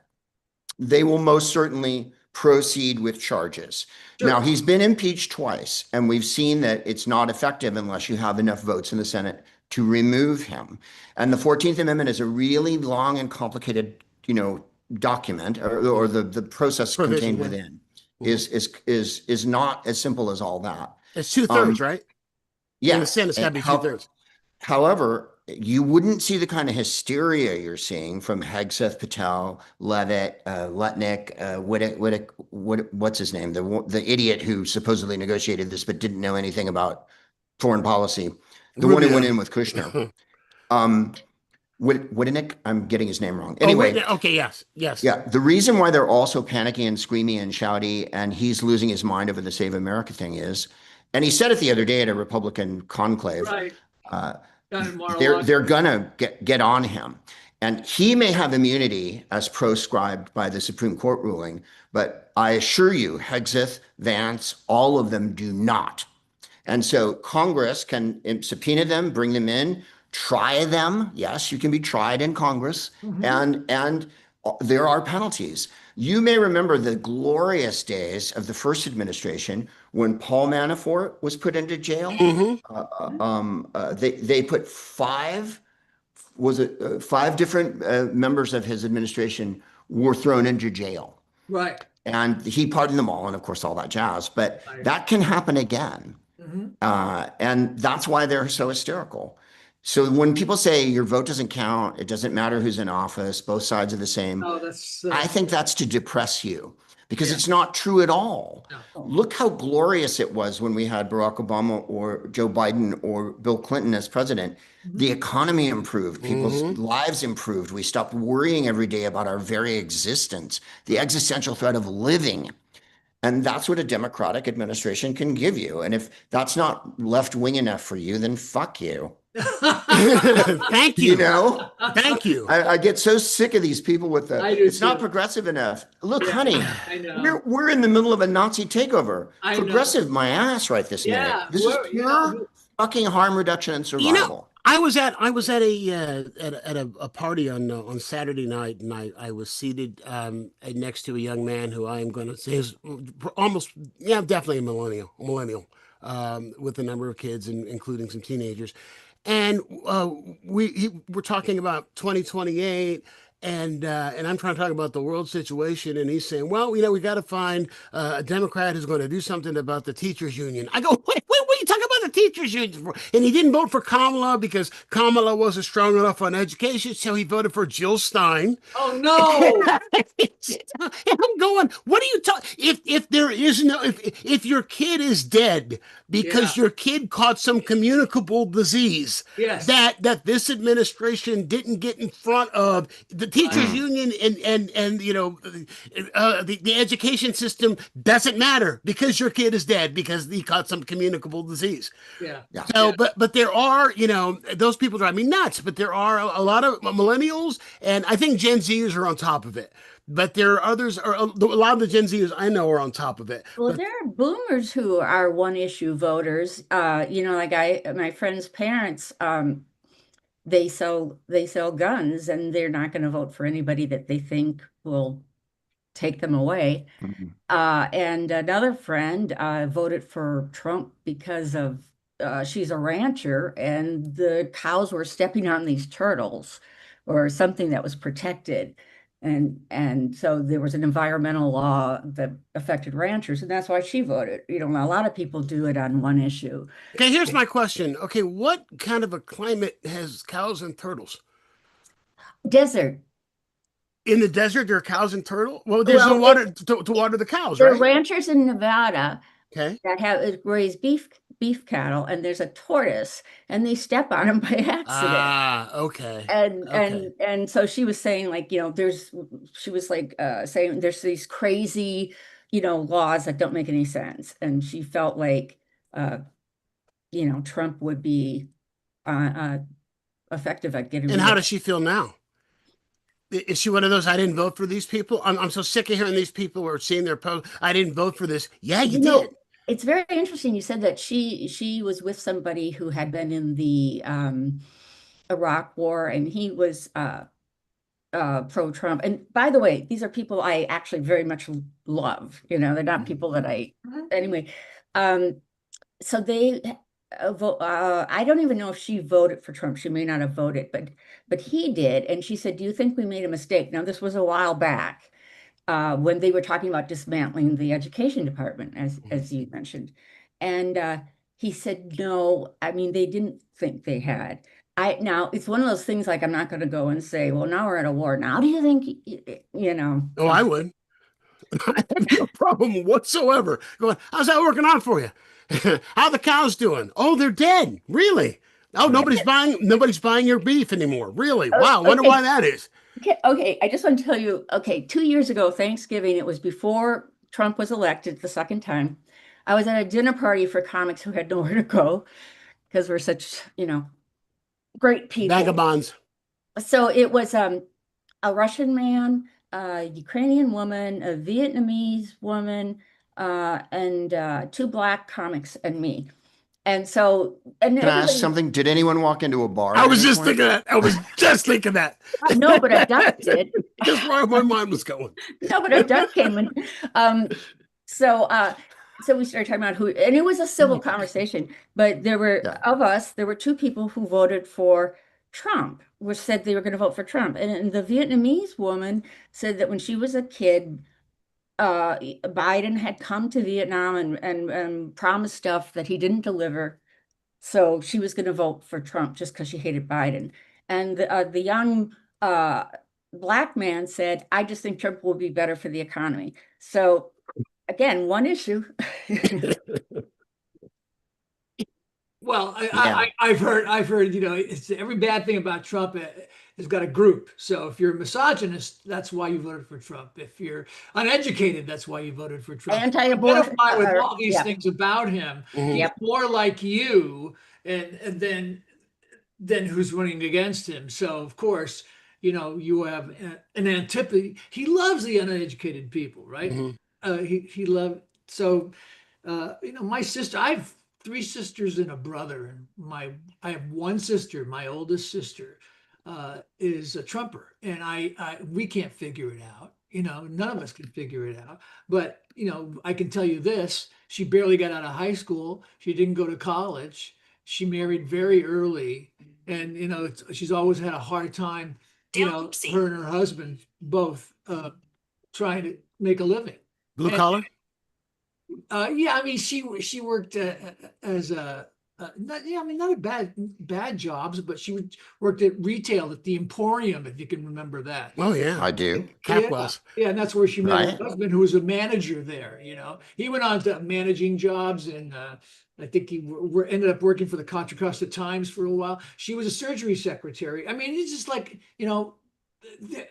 Speaker 3: they will most certainly proceed with charges.
Speaker 4: Sure.
Speaker 3: Now, he's been impeached twice, and we've seen that it's not effective unless you have enough votes in the Senate to remove him. And the 14th Amendment is a really long and complicated, document, or the process contained within is not as simple as all that.
Speaker 2: It's 2/3, right?
Speaker 3: Yeah.
Speaker 2: In the Senate, it's got to be 2/3.
Speaker 3: However, you wouldn't see the kind of hysteria you're seeing from Hegseth, Patel, Levitt, Lutnick, what's his name? The idiot who supposedly negotiated this but didn't know anything about foreign policy. The one who went in with Kushner. Witnick, I'm getting his name wrong. Anyway.
Speaker 2: Okay, yes.
Speaker 3: Yeah, the reason why they're all so panicky and screamy and shouty, and he's losing his mind over the Save America thing is, and he said it the other day at a Republican conclave,
Speaker 4: Right.
Speaker 3: they're gonna get on him, and he may have immunity as proscribed by the Supreme Court ruling, but I assure you, Hegseth, Vance, all of them do not. And so Congress can subpoena them, bring them in, try them. Yes, you can be tried in Congress, and there are penalties. You may remember the glorious days of the first administration when Paul Manafort was put into jail. They put five different members of his administration were thrown into jail.
Speaker 4: Right.
Speaker 3: And he pardoned them all, and of course all that jazz. But that can happen again, and that's why they're so hysterical. So when people say your vote doesn't count, it doesn't matter who's in office, both sides are the same. I think that's to depress you, because it's not true at all.
Speaker 4: No.
Speaker 3: Look how glorious it was when we had Barack Obama or Joe Biden or Bill Clinton as president. The economy improved, people's lives improved. We stopped worrying every day about our very existence, the existential threat of living. And that's what a Democratic administration can give you. And if that's not left-wing enough for you, then fuck you.
Speaker 2: Thank you. Thank you.
Speaker 3: I get so sick of these people with it's not
Speaker 4: too.
Speaker 3: progressive enough. Look, honey,
Speaker 4: I know.
Speaker 3: we're in the middle of a Nazi takeover.
Speaker 4: I know.
Speaker 3: Progressive my ass right this minute. This is pure fucking harm reduction and survival.
Speaker 2: I was at a party on Saturday night, and I was seated next to a young man who I am going to say is definitely a millennial, with a number of kids, including some teenagers. And we're talking about 2028 and I'm trying to talk about the world situation, and he's saying, well, we got to find a Democrat who's going to do something about the teachers union. I go, wait, what are you talking about the teachers union for? And he didn't vote for Kamala because Kamala wasn't strong enough on education, so he voted for Jill Stein.
Speaker 4: Oh no!
Speaker 2: And I'm going, what are you talking? If there is no, if your kid is dead because your kid caught some communicable disease,
Speaker 4: Yes.
Speaker 2: that this administration didn't get in front of the teachers union, and the education system doesn't matter because your kid is dead because he caught some communicable disease.
Speaker 4: Yeah.
Speaker 2: So, but there are, those people drive me nuts, but there are a lot of millennials, and I think Gen Zers are on top of it. But there are others, or a lot of the Gen Zers I know are on top of it.
Speaker 5: Well,
Speaker 2: But
Speaker 5: there are boomers who are one issue voters. Like my friend's parents, they sell guns, and they're not going to vote for anybody that they think will take them away. And another friend voted for Trump because of she's a rancher, and the cows were stepping on these turtles or something that was protected. And so there was an environmental law that affected ranchers, and that's why she voted. A lot of people do it on one issue.
Speaker 2: okay, here's my question. Okay, what kind of a climate has cows and turtles?
Speaker 5: Desert.
Speaker 2: In the desert, there are cows and turtle. Well, there's no water to water the cows,
Speaker 5: There are
Speaker 2: right?
Speaker 5: ranchers in Nevada
Speaker 2: Okay.
Speaker 5: that have raised beef cattle, and there's a tortoise, and they step on them by accident.
Speaker 2: Ah, okay.
Speaker 5: And so she was saying, like, she was like saying there's these crazy, laws that don't make any sense. And she felt like, Trump would be effective at getting.
Speaker 2: And how does she feel now? Is she one of those, I didn't vote for these people? I'm so sick of hearing these people who are seeing their post, I didn't vote for this. Yeah, you did.
Speaker 5: It's very interesting. You said that she was with somebody who had been in the Iraq War, and he was pro-Trump. And by the way, these are people I actually very much love. They're not people that anyway. So they vote. I don't even know if she voted for Trump. She may not have voted, but he did. And she said, "Do you think we made a mistake?" Now, this was a while back. When they were talking about dismantling the education department, as you mentioned. And he said, no, I mean, they didn't think they had. Now, it's one of those things, like, I'm not going to go and say, well, now we're at a war. Now, do you think,
Speaker 2: Oh, I would. I have no problem whatsoever. Going, how's that working out for you? How the cows doing? Oh, they're dead. Really? Oh, nobody's buying your beef anymore. Really? Wow. Wonder why that is.
Speaker 5: Okay, I just want to tell you, 2 years ago, Thanksgiving, it was before Trump was elected the second time. I was at a dinner party for comics who had nowhere to go because we're such, great people.
Speaker 2: Vagabonds.
Speaker 5: So it was a Russian man, a Ukrainian woman, a Vietnamese woman, and two Black comics and me. And so,
Speaker 3: Can I ask something? Did anyone walk into a bar?
Speaker 2: I was just thinking that. I was just thinking that.
Speaker 5: No, but a duck did.
Speaker 2: That's where my mind was going.
Speaker 5: No, but a duck came in. So we started talking about and it was a civil conversation. But there were there were two people who voted for Trump, which said they were going to vote for Trump. And the Vietnamese woman said that when she was a kid, Biden had come to Vietnam and promised stuff that he didn't deliver. So she was going to vote for Trump just because she hated Biden. And the young Black man said, I just think Trump will be better for the economy. So again, one issue.
Speaker 4: Well, I've heard, it's every bad thing about Trump has got a group. So if you're a misogynist, that's why you voted for Trump. If you're uneducated, that's why you voted for Trump.
Speaker 5: Anti-abortion.
Speaker 4: Identify with all these things about him. He's more like you, and then who's running against him. So of course, you have an antipathy. He loves the uneducated people, right? He loved. So, my sister, I have 3 sisters and a brother, and I have one sister, my oldest sister, is a Trumper, and we can't figure it out. None of us can figure it out. But I can tell you this: she barely got out of high school. She didn't go to college. She married very early, and she's always had a hard time you know, her and her husband both trying to make a living.
Speaker 2: Blue
Speaker 4: And,
Speaker 2: collar?
Speaker 4: yeah, I mean, she worked as a not, yeah, I mean, not a bad jobs, but worked at retail at the Emporium, if you can remember that.
Speaker 2: Oh yeah,
Speaker 3: I do.
Speaker 2: Capwell's.
Speaker 4: Yeah, and that's where she met
Speaker 3: Right.
Speaker 4: her husband, who was a manager there. You know, he went on to managing jobs, and I think he ended up working for the Contra Costa Times for a while. She was a surgery secretary. I mean, it's just like, you know,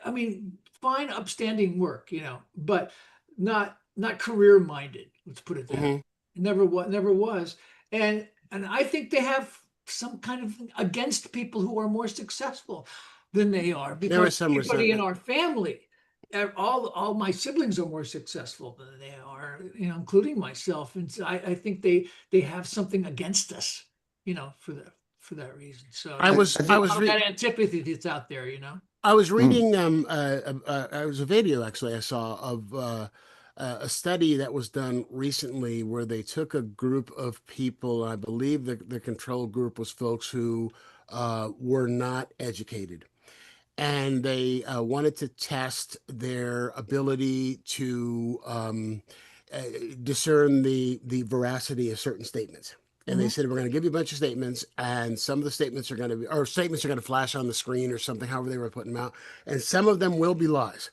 Speaker 4: I mean, fine, upstanding work, you know, but not career minded. Let's put it that way. Never was. And I think they have some kind of against people who are more successful than they are,
Speaker 2: There is
Speaker 4: because
Speaker 2: some
Speaker 4: everybody in
Speaker 2: resentment.
Speaker 4: our family, all my siblings are more successful than they are, you know, including myself. And so I think they have something against us, you know, for that reason. So
Speaker 2: I was
Speaker 4: that antipathy that's out there, you know.
Speaker 2: I was reading it was a video actually I saw of a study that was done recently where they took a group of people. I believe the control group was folks who were not educated, and they wanted to test their ability to uh, discern the veracity of certain statements. And they said, we're going to give you a bunch of statements, and some of the statements are going to be, or statements are going to flash on the screen or something, however they were putting them out. And some of them will be lies.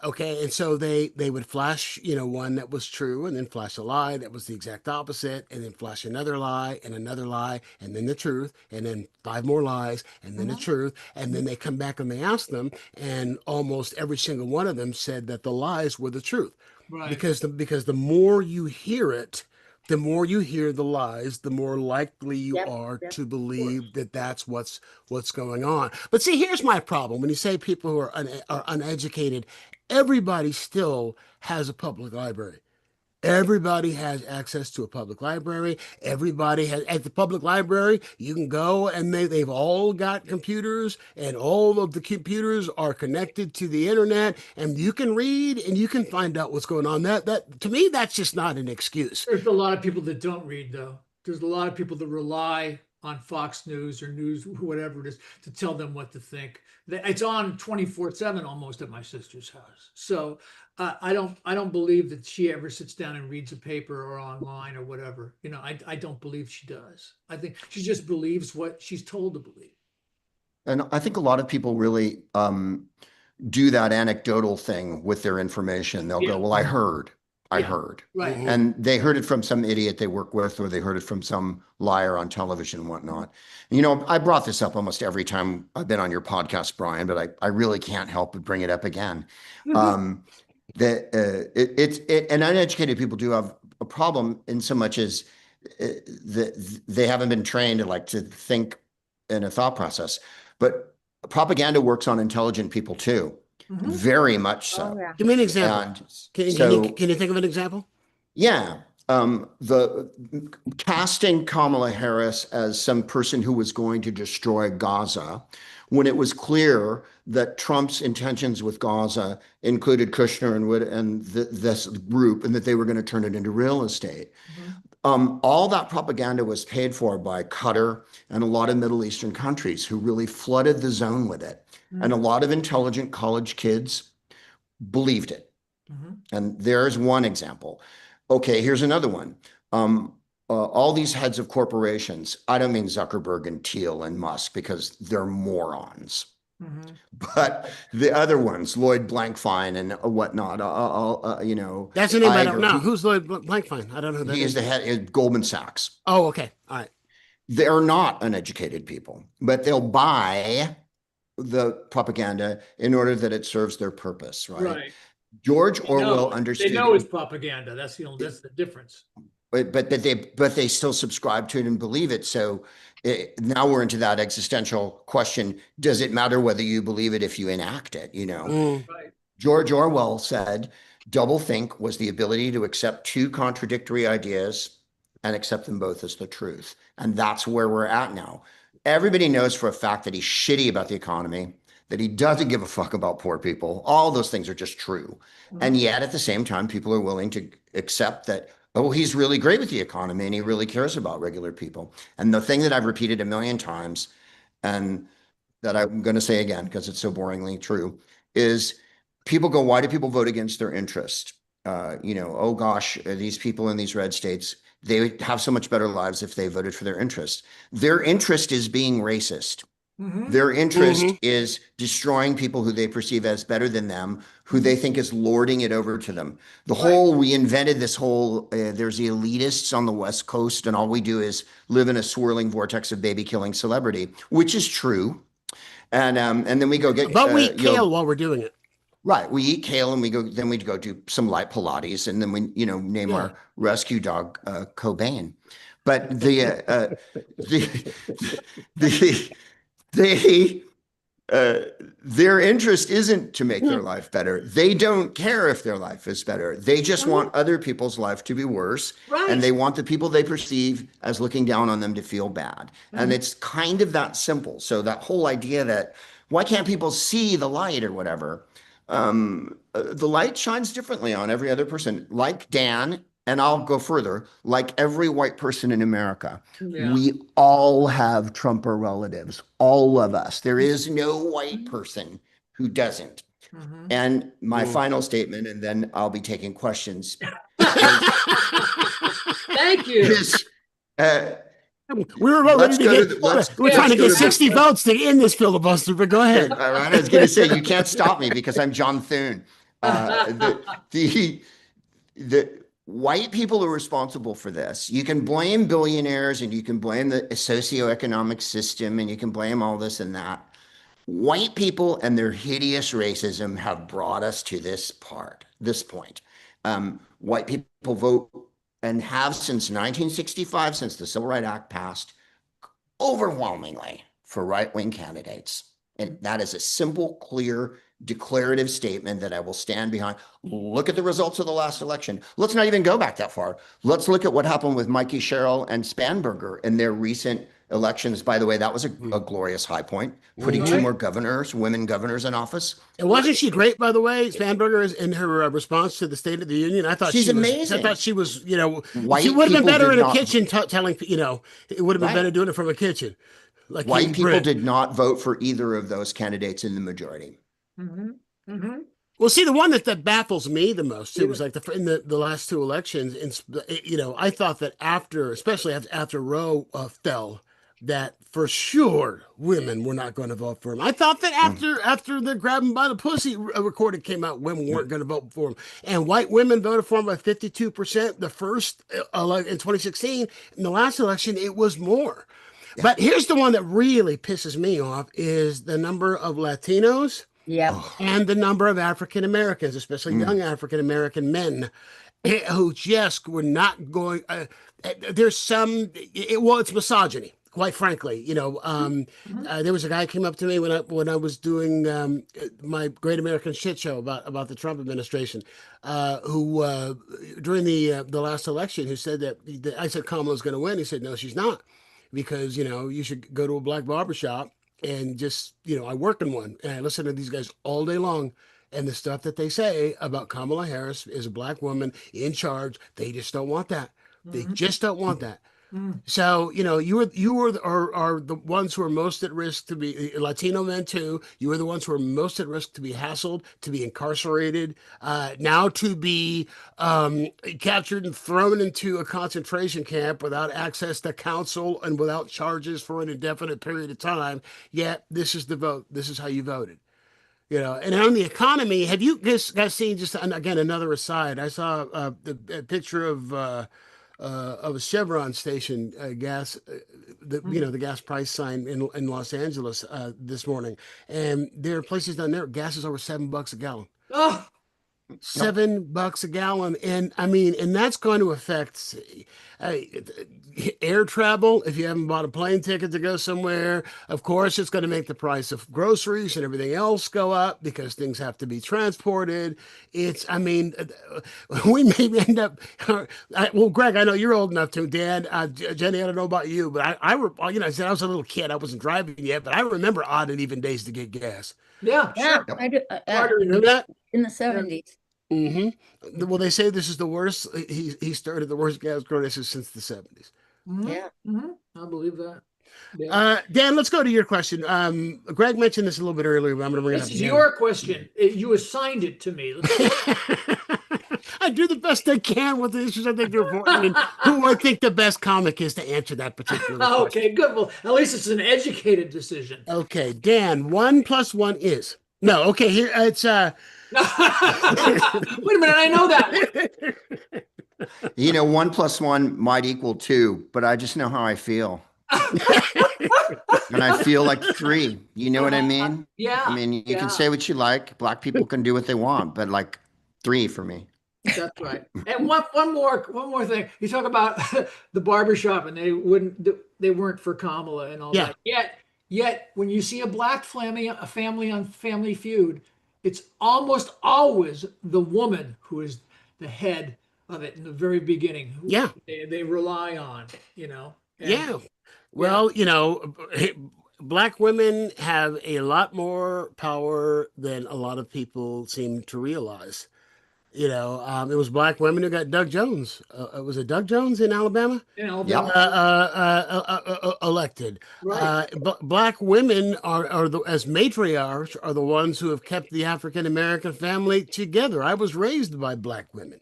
Speaker 2: Okay, and so they would flash, you know, one that was true, and then flash a lie that was the exact opposite, and then flash another lie, and then the truth, and then 5 more lies, and then the truth, and then they come back and they ask them, and almost every single one of them said that the lies were the truth,
Speaker 4: Right.
Speaker 2: because the more you hear it, the more you hear the lies, the more likely you are to believe that that's what's going on. But see, here's my problem. When you say people who are uneducated, everybody still has a public library. Everybody has access to a public library. Everybody has at the public library. You can go and they've all got computers, and all of the computers are connected to the internet, and you can read and you can find out what's going on. That to me, that's just not an excuse.
Speaker 4: There's a lot of people that don't read, though. There's a lot of people that rely on Fox News or news, whatever it is, to tell them what to think. It's on 24/7 almost at my sister's house. So I don't believe that she ever sits down and reads a paper or online or whatever. You know, I don't believe she does. I think she just believes what she's told to believe.
Speaker 3: And I think a lot of people really do that anecdotal thing with their information. They'll go, well, I heard.
Speaker 4: Right.
Speaker 3: And they heard it from some idiot they work with, or they heard it from some liar on television and whatnot. You know, I brought this up almost every time I've been on your podcast, Brian, but I really can't help but bring it up again. And uneducated people do have a problem in so much as they haven't been trained to think in a thought process. But propaganda works on intelligent people too. Very much so.
Speaker 5: Oh, yeah.
Speaker 2: Give me an example.
Speaker 3: And
Speaker 2: Can you think of an example?
Speaker 3: yeah, the casting Kamala Harris as some person who was going to destroy Gaza, when it was clear that Trump's intentions with Gaza included Kushner and this group, and that they were going to turn it into real estate. All that propaganda was paid for by Qatar and a lot of Middle Eastern countries who really flooded the zone with it. And a lot of intelligent college kids believed it. And there's one example. Okay, here's another one. All these heads of corporations, I don't mean Zuckerberg and Thiel and Musk because they're morons. But the other ones, Lloyd Blankfein and whatnot, you know.
Speaker 2: That's the name I don't know. Who's Lloyd Blankfein? I don't know who that
Speaker 3: He is the head of Goldman Sachs.
Speaker 2: Oh, okay. All right.
Speaker 3: They're not uneducated people, but they'll buy the propaganda in order that it serves their purpose, right?
Speaker 4: Right.
Speaker 3: George Orwell understood.
Speaker 4: They know it's propaganda. That's the difference.
Speaker 3: But they still subscribe to it and believe it. So now we're into that existential question: does it matter whether you believe it if you enact it? You know,
Speaker 4: Right.
Speaker 3: George Orwell said, "Doublethink was the ability to accept two contradictory ideas and accept them both as the truth." And that's where we're at now. Everybody knows for a fact that he's shitty about the economy, that he doesn't give a fuck about poor people. All those things are just true. And yet at the same time, people are willing to accept that, oh, he's really great with the economy and he really cares about regular people. And the thing that I've repeated a million times, and that I'm going to say again because it's so boringly true is people go, why do people vote against their interest? Oh gosh, these people in these red states, they would have so much better lives if they voted for their interest. Their interest is being racist. Their interest is destroying people who they perceive as better than them, who they think is lording it over to them. We invented this whole, there's the elitists on the West Coast, and all we do is live in a swirling vortex of baby killing celebrity, which is true. And then we go get,
Speaker 2: but we eat kale while we're doing it.
Speaker 3: Right. We eat kale and we go do some light Pilates, and then we, name our rescue dog, Cobain. But their interest isn't to make their life better. They don't care if their life is better. They just want other people's life to be worse.
Speaker 4: Right.
Speaker 3: And they want the people they perceive as looking down on them to feel bad. And it's kind of that simple. So that whole idea that why can't people see the light or whatever? The light shines differently on every other person. Like Dan, and I'll go further, like every white person in America, we all have Trumper relatives, all of us. There is no white person who doesn't. And my final statement, and then I'll be taking questions.
Speaker 4: Thank you.
Speaker 2: We were ready to get, we're trying to get 60 votes to end this filibuster, but go ahead.
Speaker 3: All right, I was going to say, you can't stop me because I'm John Thune. The white people are responsible for this. You can blame billionaires and you can blame the socioeconomic system and you can blame all this and that. White people and their hideous racism have brought us to this point. White people vote and have since 1965, since the Civil Rights Act passed, overwhelmingly for right-wing candidates. And that is a simple, clear, declarative statement that I will stand behind. Look at the results of the last election. Let's not even go back that far. Let's look at what happened with Mikey Sherrill and Spanberger in their recent elections. By the way, that was a glorious high point, putting two more women governors in office.
Speaker 2: And wasn't she great, by the way, Spanberger, is in her response to the State of the Union? I thought
Speaker 3: she's amazing.
Speaker 2: I thought she was,
Speaker 3: White
Speaker 2: she would have been better in a
Speaker 3: not,
Speaker 2: kitchen telling, it would have been better doing it from a kitchen. Like
Speaker 3: white people did not vote for either of those candidates in the majority.
Speaker 2: Well, see, the one that baffles me the most, it was like in the last two elections, and I thought that especially after Roe fell, that for sure women were not going to vote for him. I thought that after the grab him by the pussy recording came out, women weren't going to vote for him, and white women voted for him by 52%. The first in 2016, in the last election, it was more. Yeah. But here's the one that really pisses me off: is the number of Latinos. And the number of African Americans, especially young African American men, who just were not going. There's it's misogyny, quite frankly. There was a guy who came up to me when I was doing my Great American Shit Show about the Trump administration, who during the last election, who said that I said Kamala's going to win. He said no, she's not, because you should go to a black barbershop. And just, I work in one, and I listen to these guys all day long, and the stuff that they say about Kamala Harris is a black woman in charge. They just don't want that. They just don't want that. So, you are the ones who are most at risk to be Latino men too. You are the ones who are most at risk to be hassled, to be incarcerated, now to be captured and thrown into a concentration camp without access to counsel and without charges for an indefinite period of time. Yet this is the vote. This is how you voted. And on the economy, have you guys seen, just again, another aside? I saw a picture of a Chevron station gas, the gas price sign in Los Angeles this morning, and there are places down there gas is over $7 a gallon.
Speaker 4: Oh,
Speaker 2: $7 a gallon, and and that's going to affect air travel. If you haven't bought a plane ticket to go somewhere, of course, it's going to make the price of groceries and everything else go up because things have to be transported. We may end up. Well, Greg, I know you're old enough to. Dad, Jenny, I don't know about you, but I said I was a little kid. I wasn't driving yet, but I remember odd and even days to get gas.
Speaker 4: Yeah,
Speaker 5: sure. I do.
Speaker 2: Remember that?
Speaker 5: In the 70s.
Speaker 2: Well, they say this is the worst. He started the worst gas crisis since the 70s.
Speaker 5: Yeah.
Speaker 4: I believe that.
Speaker 2: Dan, let's go to your question. Greg mentioned this a little bit earlier, but I'm going to bring it up
Speaker 4: This is
Speaker 2: again.
Speaker 4: your question. You assigned it to me.
Speaker 2: I do the best I can with the issues I think are important, and who I think the best comic is to answer that particular question.
Speaker 4: Okay, good. Well, at least it's an educated decision.
Speaker 2: Okay, Dan, 1 + 1 is no. Okay, here it's
Speaker 4: Wait a minute, I know that one.
Speaker 3: You know, 1 + 1 might equal 2, but I just know how I feel. And I feel like 3. You know what I mean?
Speaker 4: Yeah.
Speaker 3: I mean, you can say what you like. Black people can do what they want, but like 3 for me.
Speaker 4: That's right. And one more thing. You talk about the barbershop, and they weren't for Kamala and all that. Yet when you see a black family on Family Feud, it's almost always the woman who is the head of it in the very beginning.
Speaker 2: Yeah.
Speaker 4: They rely on, And,
Speaker 2: yeah. Well, black women have a lot more power than a lot of people seem to realize. It was black women who got Doug Jones. Was it Doug Jones in Alabama?
Speaker 4: Yep.
Speaker 2: Elected.
Speaker 4: Right.
Speaker 2: Black women are as matriarchs are the ones who have kept the African American family together. I was raised by black women.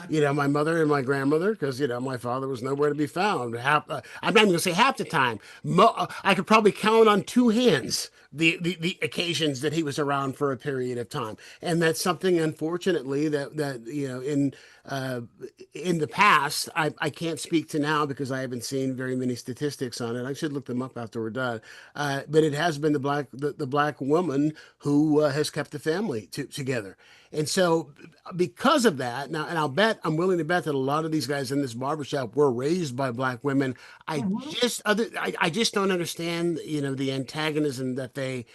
Speaker 2: My mother and my grandmother, because my father was nowhere to be found. I'm not even going to say half the time. I could probably count on 2 hands the occasions that he was around for a period of time, and that's something, unfortunately, that in the past I can't speak to now because I haven't seen very many statistics on it. I should look them up after we're done. But it has been the black woman who has kept the family together. And so because of that, now, and I'm willing to bet that a lot of these guys in this barbershop were raised by black women. I just don't understand, the antagonism that they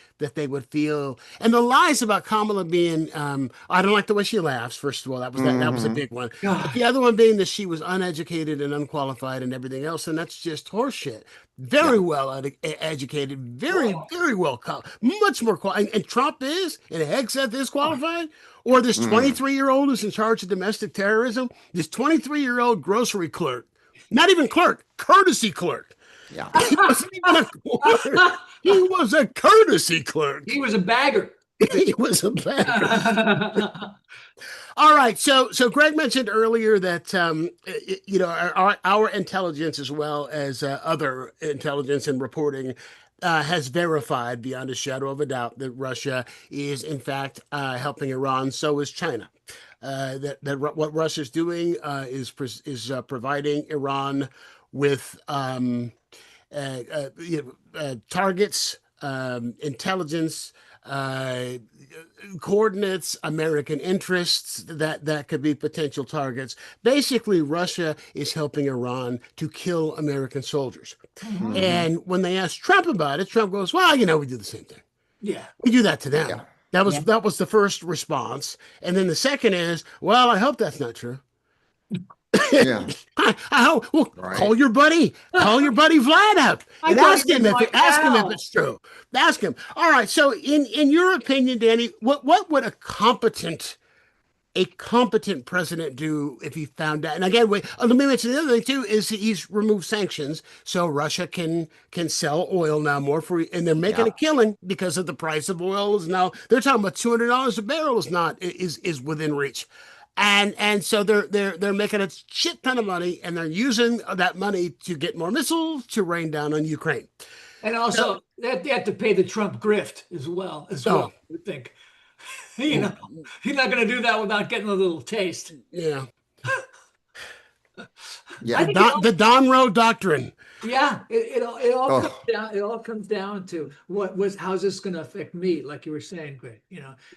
Speaker 2: would feel, and the lies about Kamala being, I don't like the way she laughs. First of all, that was a big one. But the other one being that she was uneducated and unqualified and everything else, and that's just horseshit. Very well educated, very well, much more qualified. And Trump is, and Hegseth is qualified. Or this 23-year-old who's in charge of domestic terrorism, this 23-year-old grocery clerk, not even clerk, courtesy clerk.
Speaker 3: Yeah.
Speaker 2: He wasn't even a clerk. He was a courtesy clerk.
Speaker 4: He was a bagger.
Speaker 2: He was a bagger. All right. So Greg mentioned earlier that, our intelligence, as well as other intelligence and reporting, has verified beyond a shadow of a doubt that Russia is, in fact, helping Iran. So is China. What Russia's doing is providing Iran with targets, intelligence, coordinates, American interests that could be potential targets. Basically, Russia is helping Iran to kill American soldiers. And when they asked Trump about it, Trump goes, well, we do the same thing.
Speaker 4: Yeah.
Speaker 2: We do that to them.
Speaker 3: Yeah.
Speaker 2: That was the first response. And then the second is, well, I hope that's not true.
Speaker 3: Yeah.
Speaker 2: I hope. Well, call your buddy Vlad up and ask him if it's true. Ask him. All right. So, in your opinion, Danny, what would a competent president do if he found out? And again, let me mention the other thing too is he's removed sanctions, so Russia can sell oil now more free, and they're making a killing because of the price of oil is now. They're talking about $200 a barrel is within reach. And so they're making a shit ton of money, and they're using that money to get more missiles to rain down on Ukraine.
Speaker 4: And also, they have to pay the Trump grift as well. I would think. He's not going to do that without getting a little taste.
Speaker 2: Yeah.
Speaker 3: Yeah.
Speaker 2: The Don Road Doctrine.
Speaker 4: Yeah, it all comes down to how's this going to affect me? Like you were saying, Greg.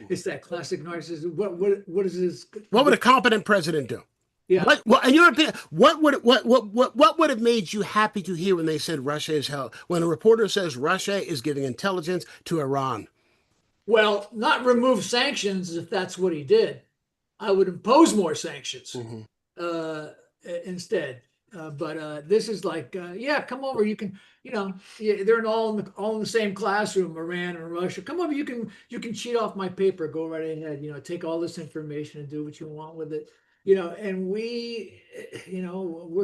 Speaker 4: It's that classic narcissism. What is this?
Speaker 2: What would a competent president do?
Speaker 4: Yeah.
Speaker 2: In your opinion, what would have made you happy to hear when they said Russia is hell? When a reporter says Russia is giving intelligence to Iran?
Speaker 4: Well, not remove sanctions if that's what he did. I would impose more sanctions instead. But this is like, come over. You can, they're all in the same classroom, Iran and Russia. Come over. You can cheat off my paper. Go right ahead. Take all this information and do what you want with it. And we're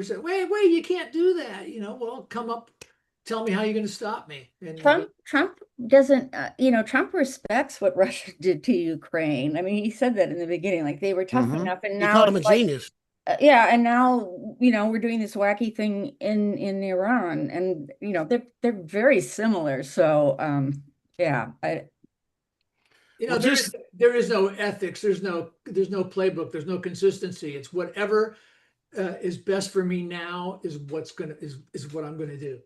Speaker 4: saying, wait, you can't do that. Well, come up tell me how you're going to stop me. And
Speaker 5: Trump doesn't, Trump respects what Russia did to Ukraine. I mean, he said that in the beginning, like they were tough enough, and
Speaker 2: He
Speaker 5: now
Speaker 2: called him a
Speaker 5: it's like,
Speaker 2: genius.
Speaker 5: yeah, and now we're doing this wacky thing in Iran, and they're very similar. So yeah,
Speaker 2: Well,
Speaker 4: there is no ethics. There's no playbook. There's no consistency. It's whatever is best for me now is what I'm going to do.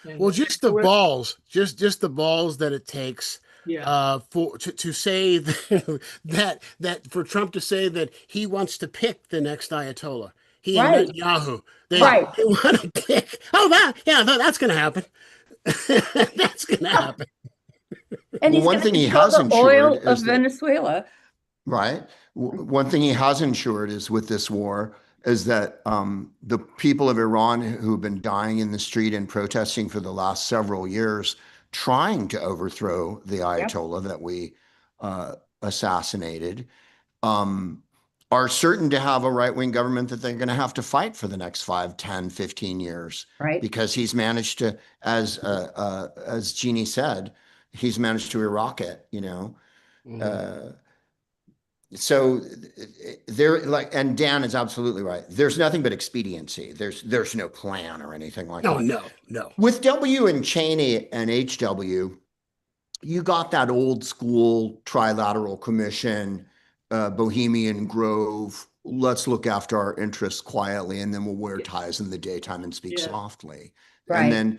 Speaker 4: And,
Speaker 2: well, just the balls, just the balls that it takes.
Speaker 4: yeah.
Speaker 2: To say that for Trump to say that he wants to pick the next Ayatollah, he and
Speaker 5: Right.
Speaker 2: Netanyahu, they
Speaker 5: Right.
Speaker 2: want to pick. Oh, that's going to happen. That's going to happen.
Speaker 5: And
Speaker 3: Well,
Speaker 5: he's
Speaker 3: one
Speaker 5: gonna
Speaker 3: thing he
Speaker 5: control
Speaker 3: has
Speaker 5: the oil
Speaker 3: ensured
Speaker 5: of
Speaker 3: is that,
Speaker 5: Venezuela.
Speaker 3: right? One thing he has ensured is with this war is that the people of Iran who've been dying in the street and protesting for the last several years, trying to overthrow the Ayatollah that we assassinated, are certain to have a right-wing government that they're going to have to fight for the next 5, 10, 15 years.
Speaker 5: Right.
Speaker 3: Because he's managed to, as Jeannie said, he's managed to Iraq it, so there, like, and Dan is absolutely right. There's nothing but expediency. There's no plan or anything like that.
Speaker 2: No.
Speaker 3: With W and Cheney and HW, you got that old school trilateral commission, Bohemian Grove. Let's look after our interests quietly, and then we'll wear ties in the daytime and speak softly.
Speaker 5: Right.
Speaker 3: And then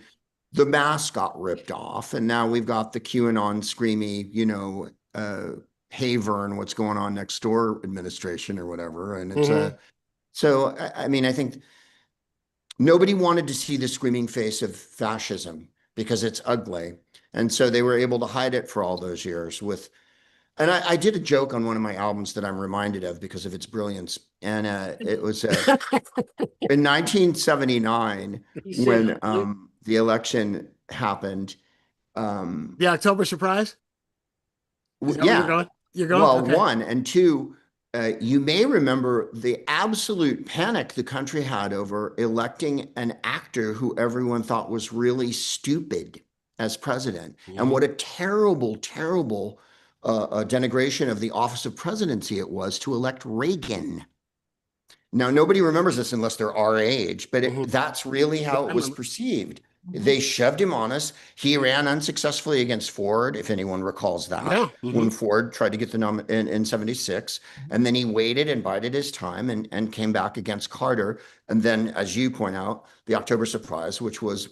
Speaker 3: the mask got ripped off, and now we've got the QAnon screamy, Havern, what's going on next door administration or whatever. And it's so I mean, I think nobody wanted to see the screaming face of fascism because it's ugly. And so they were able to hide it for all those years and I did a joke on one of my albums that I'm reminded of because of its brilliance. And it was in 1979 when the election happened.
Speaker 2: The October surprise?
Speaker 3: Yeah.
Speaker 2: You're going?
Speaker 3: Well,
Speaker 2: okay.
Speaker 3: One, and two, you may remember the absolute panic the country had over electing an actor who everyone thought was really stupid as president. And what a terrible, terrible denigration of the office of presidency it was to elect Reagan. Now, nobody remembers this unless they're our age, but that's really how it was perceived. They shoved him on us. He ran unsuccessfully against Ford, if anyone recalls that, when Ford tried to get the nomination in 76. And then he waited and bided his time and came back against Carter. And then, as you point out, the October surprise, which was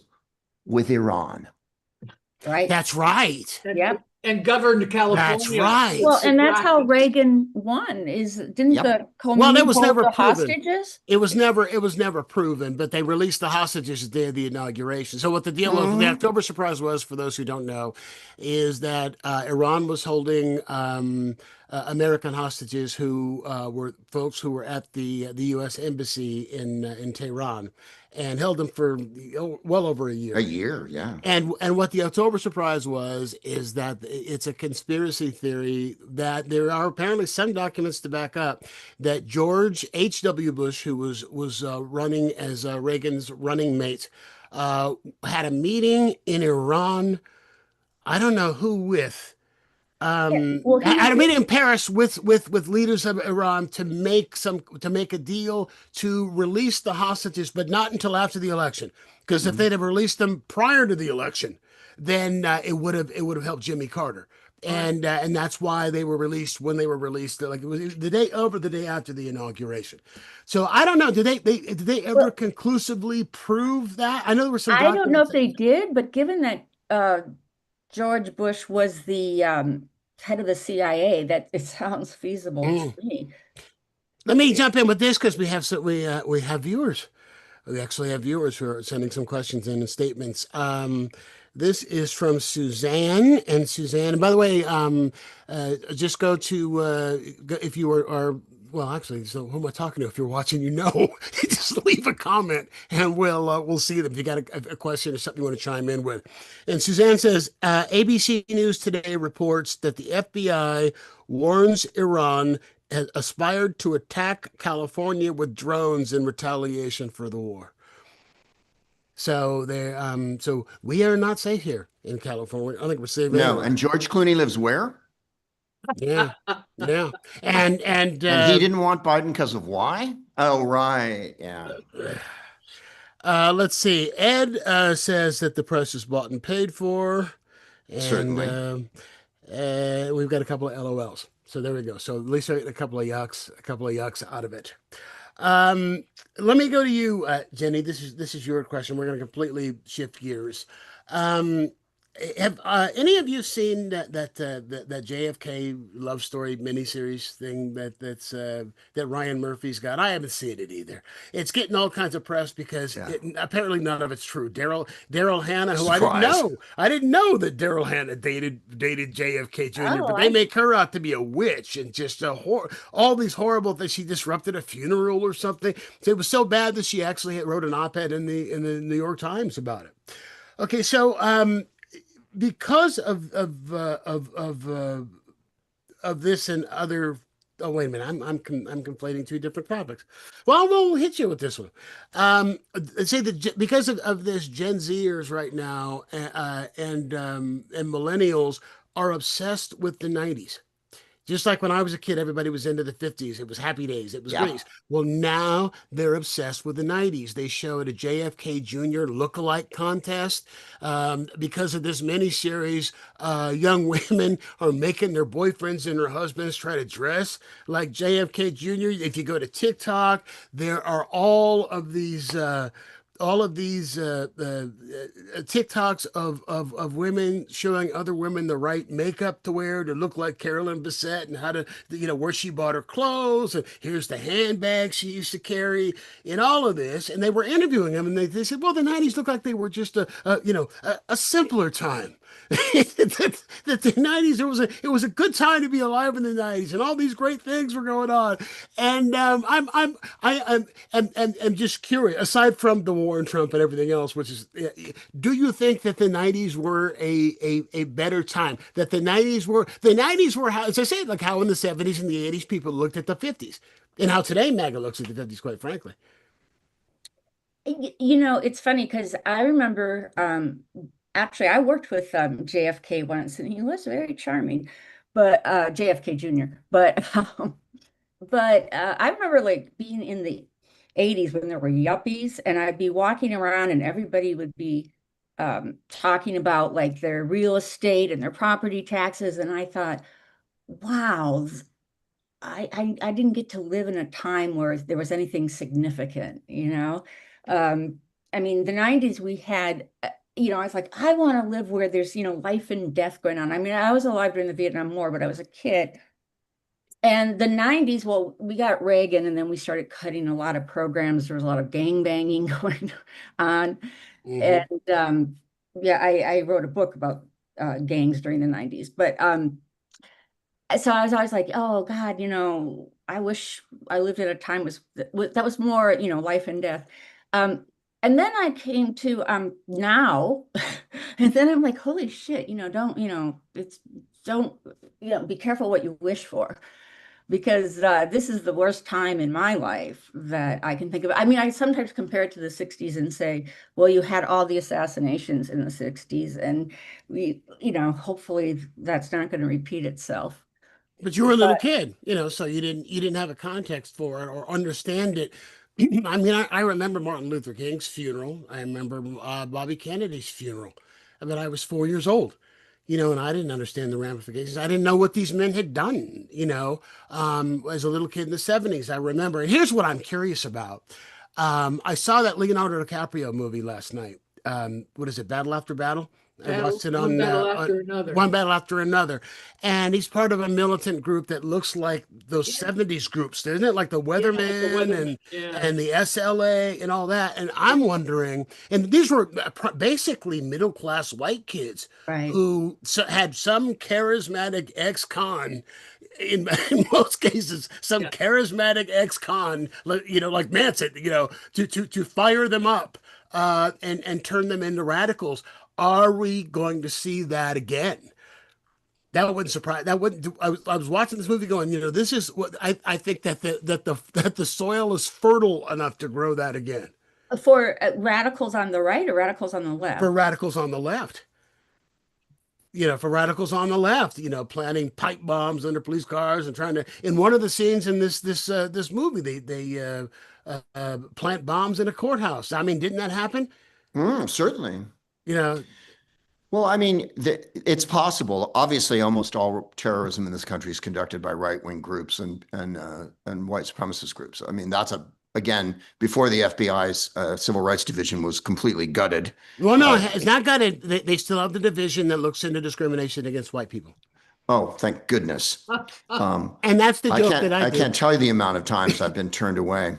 Speaker 3: with Iran.
Speaker 5: Right.
Speaker 2: That's right.
Speaker 5: Yep.
Speaker 4: And governed California.
Speaker 2: That's right.
Speaker 5: Well, and that's how Reagan won. Didn't the Khomeini hold the hostages?
Speaker 2: It was never proven, but they released the hostages the day of the inauguration. So what the deal of the October surprise was, for those who don't know, is that Iran was holding American hostages who were folks who were at the U.S. embassy in Tehran, and held them for well over a year.
Speaker 3: A year, yeah.
Speaker 2: And what the October surprise was is that it's a conspiracy theory that there are apparently some documents to back up that George H.W. Bush, who was running as Reagan's running mate, had a meeting in Iran. I don't know who with.
Speaker 5: Well,
Speaker 2: had a meeting in Paris with leaders of Iran to make a deal to release the hostages, but not until after the election. Because if they'd have released them prior to the election, then it would have helped Jimmy Carter. And that's why they were released when they were released. Like it was the day after the inauguration. So I don't know. Did they ever conclusively prove that? I know there were some.
Speaker 5: I don't know if they did, but given that George Bush was the head of the CIA, that it sounds feasible to me.
Speaker 2: Let me jump in with this because we have viewers. We actually have viewers who are sending some questions in and statements. This is from Suzanne, and by the way, just go to if you are well, actually, so who am I talking to? If you're watching, just leave a comment and we'll see them. If you got a question or something you want to chime in with. And Suzanne says, ABC News today reports that the FBI warns Iran has aspired to attack California with drones in retaliation for the war. So so we are not safe here in California. I don't think we're safe
Speaker 3: No,
Speaker 2: anywhere.
Speaker 3: and George Clooney lives where?
Speaker 2: Yeah, yeah, and
Speaker 3: And he didn't want Biden because of why? Oh, right. Yeah.
Speaker 2: let's see. Ed says that the press is bought and paid for, and
Speaker 3: Certainly.
Speaker 2: we've got a couple of LOLs. So there we go. So at least I get a couple of yucks out of it. Um, Let me go to you, Jenny. This is your question. We're going to completely shift gears. Um, have any of you seen that JFK love story miniseries thing that Ryan Murphy's got? I haven't seen it either. It's getting all kinds of press because
Speaker 3: Yeah.
Speaker 2: apparently none of it's true. Daryl Hannah, who
Speaker 3: Surprise.
Speaker 2: I didn't know that Daryl Hannah dated JFK Jr.,
Speaker 5: Oh,
Speaker 2: but they make her out to be a witch and just all these horrible things. She disrupted a funeral or something. So it was so bad that she actually wrote an op-ed in the New York Times about it. Okay, so because of this and other. Oh, wait a minute. I'm conflating two different topics. Well, we'll hit you with this one. Say that because of this, Gen Zers right now and millennials are obsessed with the 90s. Just like when I was a kid, everybody was into the 50s. It was happy days. It was
Speaker 3: Yeah.
Speaker 2: great. Well, now they're obsessed with the 90s. They showed a JFK Jr. lookalike contest. Because of this miniseries, young women are making their boyfriends and their husbands try to dress like JFK Jr. If you go to TikTok, there are all of these TikToks of women showing other women the right makeup to wear to look like Carolyn Bessette and how to, where she bought her clothes. And here's the handbag she used to carry and all of this. And they were interviewing them and they said, well, the 90s looked like they were just a simpler time. that the 90s, it was a good time to be alive in the 90s and all these great things were going on. And I'm just curious, aside from the war and Trump and everything else, which is, do you think that the 90s were a better time? That the 90s were how, as I say, like how in the 70s and the 80s people looked at the 50s and how today MAGA looks at the 50s, quite frankly.
Speaker 5: It's funny because I remember actually I worked with JFK once and he was very charming, but JFK Jr. But I remember like being in the 80s when there were yuppies and I'd be walking around and everybody would be talking about like their real estate and their property taxes. And I thought, wow, I didn't get to live in a time where there was anything significant, you know? I mean, the 90s we had, I was like, I want to live where there's, life and death going on. I mean, I was alive during the Vietnam War, but I was a kid. And the 90s, well, we got Reagan and then we started cutting a lot of programs. There was a lot of gang banging going on.
Speaker 2: Mhm.
Speaker 5: And yeah, I wrote a book about gangs during the 90s. But so I was always like, oh God, I wish I lived at a time that was more, life and death. And then I came to now, and then I'm like, holy shit, don't, be careful what you wish for, because this is the worst time in my life that I can think of. I mean, I sometimes compare it to the 60s and say, well, you had all the assassinations in the 60s, and hopefully that's not going to repeat itself.
Speaker 2: But you were a little kid, so you didn't have a context for it or understand it. I mean, I remember Martin Luther King's funeral. I remember Bobby Kennedy's funeral. But I was 4 years old, and I didn't understand the ramifications. I didn't know what these men had done, as a little kid in the 70s. I remember. And here's what I'm curious about. I saw that Leonardo DiCaprio movie last night. What is it, Battle After Battle? I watched it
Speaker 4: One battle
Speaker 2: on
Speaker 4: after another.
Speaker 2: One Battle After Another. And he's part of a militant group that looks like those 70s groups, isn't it? Like the Weathermen and the SLA and all that. And I'm wondering, and these were basically middle-class white kids
Speaker 5: Right.
Speaker 2: who had some charismatic ex-con, in most cases, some charismatic ex-con, like Manson, to fire them up and turn them into radicals. Are we going to see that again? That wouldn't surprise. That wouldn't. I was watching this movie, going, this is what I think that the soil is fertile enough to grow that again.
Speaker 5: For radicals on the right or radicals on the left?
Speaker 2: for radicals on the left. For radicals on the left, planting pipe bombs under police cars and trying to. In one of the scenes in this movie, they plant bombs in a courthouse. I mean, didn't that happen?
Speaker 3: Certainly.
Speaker 2: You know,
Speaker 3: Well, I mean, it's possible. Obviously, almost all terrorism in this country is conducted by right-wing groups and white supremacist groups. I mean, again, before the FBI's Civil Rights Division was completely gutted.
Speaker 2: well, no, it's not got it. They still have the division that looks into discrimination against white people,
Speaker 3: Oh, thank goodness.
Speaker 2: and that's the joke that I
Speaker 3: I
Speaker 2: did.
Speaker 3: can't tell you the amount of times I've been turned away.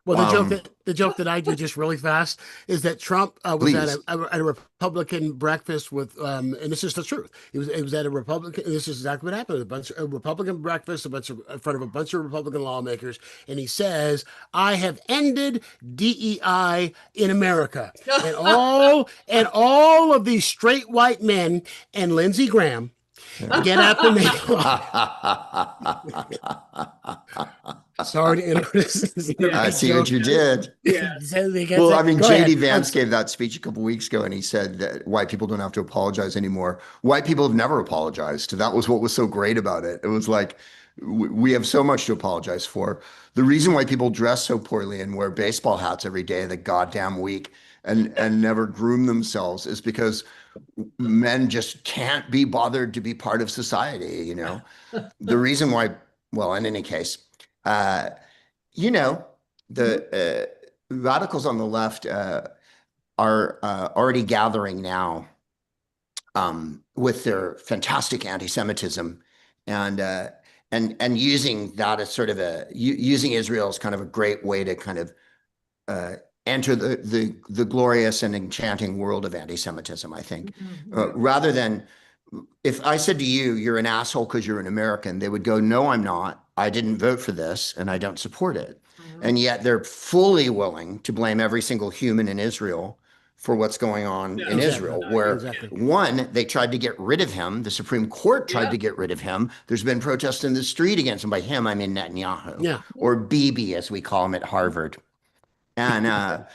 Speaker 2: Well,
Speaker 3: Um,
Speaker 2: the joke that I do just really fast is that Trump was at a Republican breakfast with, and this is the truth. It was at a Republican. This is exactly what happened. A Republican breakfast, in front of a bunch of Republican lawmakers, and he says, "I have ended DEI in America," and all of these straight white men and Lindsey Graham get up and they. Sorry to interrupt.
Speaker 3: I see what you did.
Speaker 4: Yeah.
Speaker 3: Well, I mean,
Speaker 2: Go
Speaker 3: J.D.
Speaker 2: ahead.
Speaker 3: Vance gave that speech a couple weeks ago, and he said that white people don't have to apologize anymore. White people have never apologized. That was what was so great about it. It was like, we have so much to apologize for. The reason why people dress so poorly and wear baseball hats every day of the goddamn week and never groom themselves is because men just can't be bothered to be part of society, The reason why, well, in any case, the radicals on the left are already gathering now with their fantastic anti-Semitism and using that as sort of using Israel as kind of a great way to kind of enter the glorious and enchanting world of anti-Semitism, I think, rather than. If I said to you, you're an asshole because you're an American, they would go, no, I'm not. I didn't vote for this and I don't support it. And yet they're fully willing to blame every single human in Israel for what's going on in Israel, where one, they tried to get rid of him. The Supreme Court tried to get rid of him. There's been protests in the street against him. By him, I mean Netanyahu, or Bibi, as we call him at Harvard. And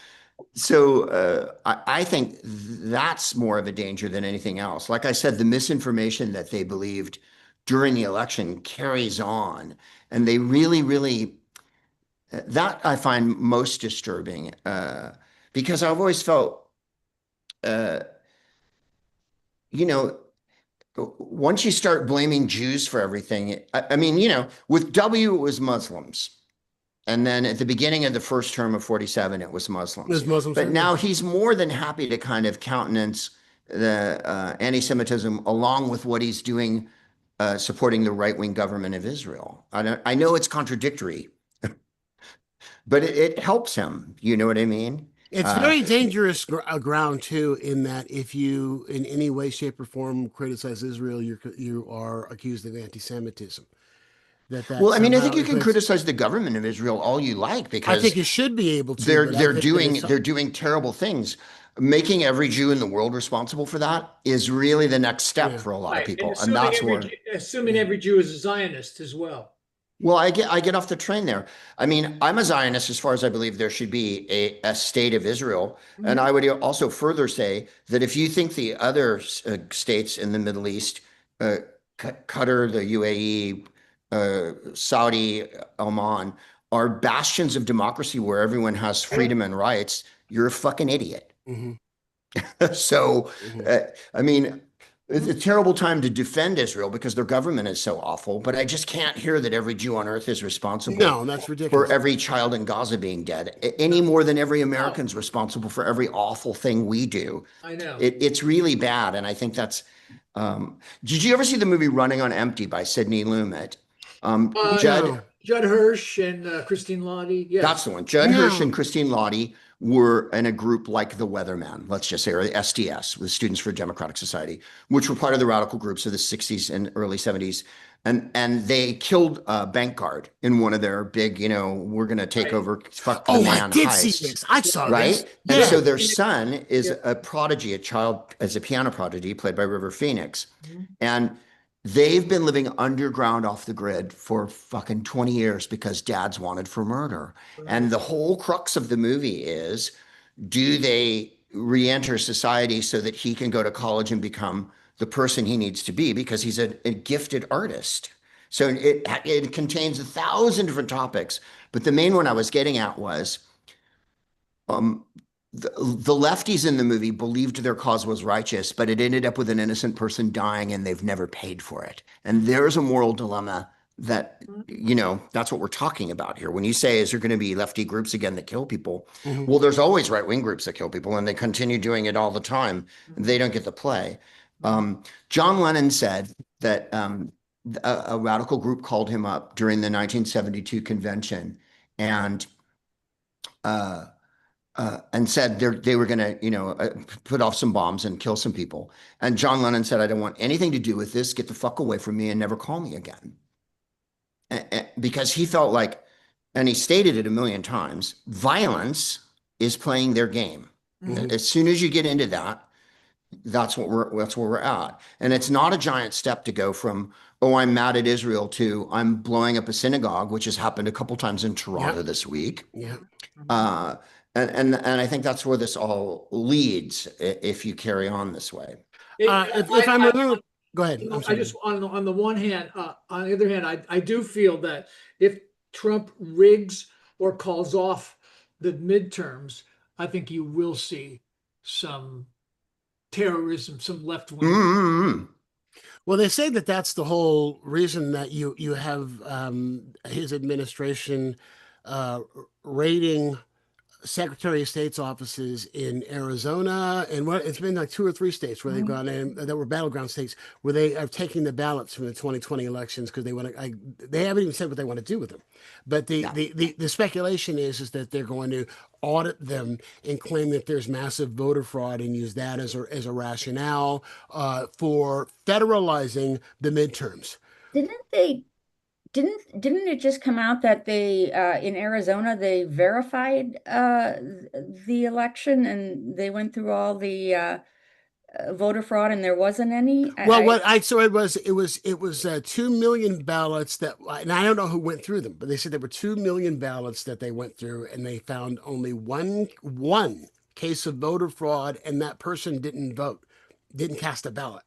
Speaker 3: so I think that's more of a danger than anything else. Like I said, the misinformation that they believed during the election carries on. And they really, really, that I find most disturbing because I've always felt, once you start blaming Jews for everything, I mean, with W, it was Muslims. And then at the beginning of the first term of 47, it was Muslims. But now he's more than happy to kind of countenance the anti-Semitism along with what he's doing, supporting the right-wing government of Israel. I know it's contradictory, but it helps him. You know what I mean?
Speaker 2: It's very dangerous ground too, in that if you in any way, shape, or form criticize Israel, you are accused of anti-Semitism.
Speaker 3: Well, I mean, I think you can criticize the government of Israel all you like, because
Speaker 2: I think you should be able to.
Speaker 3: They're doing terrible things. Making every Jew in the world responsible for that is really the next step for a lot of people, and that's where
Speaker 4: assuming every Jew is a Zionist as well.
Speaker 3: Well, I get off the train there. I mean, I'm a Zionist as far as I believe there should be a state of Israel. And I would also further say that if you think the other states in the Middle East, Qatar, the UAE, Saudi, Oman, are bastions of democracy where everyone has freedom and rights, you're a fucking idiot. So, I mean, it's a terrible time to defend Israel because their government is so awful, but I just can't hear that every Jew on earth is responsible.
Speaker 2: No, that's ridiculous.
Speaker 3: For every child in Gaza being dead, any more than every American's responsible for every awful thing we do.
Speaker 4: I know.
Speaker 3: It's really bad, and I think that's. Did you ever see the movie Running on Empty by Sidney Lumet?
Speaker 4: Judd Hirsch and Christine Lottie. Yes.
Speaker 3: That's the one. Judd Hirsch and Christine Lottie were in a group like the Weathermen, let's just say, or the SDS, the Students for Democratic Society, which were part of the radical groups of the 60s and early 70s. And they killed a bank guard in one of their big, we're going to take over, fuck the man
Speaker 2: I did
Speaker 3: heist.
Speaker 2: see this. I saw
Speaker 3: right?
Speaker 2: this.
Speaker 3: And so their son is a prodigy, as a piano prodigy, played by River Phoenix. And they've been living underground off the grid for fucking 20 years because dads wanted for murder. And the whole crux of the movie is Do they re-enter society so that he can go to college and become the person he needs to be because he's a gifted artist? So it contains 1,000 different topics, but the main one I was getting at was um, the lefties in the movie believed their cause was righteous, but it ended up with an innocent person dying and they've never paid for it. And there's a moral dilemma that, that's what we're talking about here. When you say, is there going to be lefty groups again that kill people? Well, there's always right-wing groups that kill people and they continue doing it all the time. They don't get the play. John Lennon said that a radical group called him up during the 1972 convention and said they were going to, put off some bombs and kill some people. And John Lennon said, I don't want anything to do with this. Get the fuck away from me and never call me again. Because he felt like, and he stated it a million times, violence is playing their game. As soon as you get into that, that's where we're at. And it's not a giant step to go from, oh, I'm mad at Israel to I'm blowing up a synagogue, which has happened a couple times in Toronto this week.
Speaker 2: Yeah.
Speaker 3: And I think that's where this all leads if you carry on this way.
Speaker 2: If I'm remembering, go ahead.
Speaker 4: I just on the one hand, on the other hand, I do feel that if Trump rigs or calls off the midterms, I think you will see some terrorism, some left wing.
Speaker 2: Well, they say that that's the whole reason that you have his administration raiding Secretary of State's offices in Arizona, and it's been like 2 or 3 states where they've gone in that were battleground states where they are taking the ballots from the 2020 elections because they want to. They haven't even said what they want to do with them, but the speculation is that they're going to audit them and claim that there's massive voter fraud and use that as a rationale for federalizing the midterms.
Speaker 5: Didn't it just come out that they in Arizona they verified the election and they went through all the voter fraud and there wasn't any?
Speaker 2: Well, what I saw it was 2 million ballots that, and I don't know who went through them, but they said there were 2 million ballots that they went through, and they found only one case of voter fraud, and that person didn't vote, didn't cast a ballot.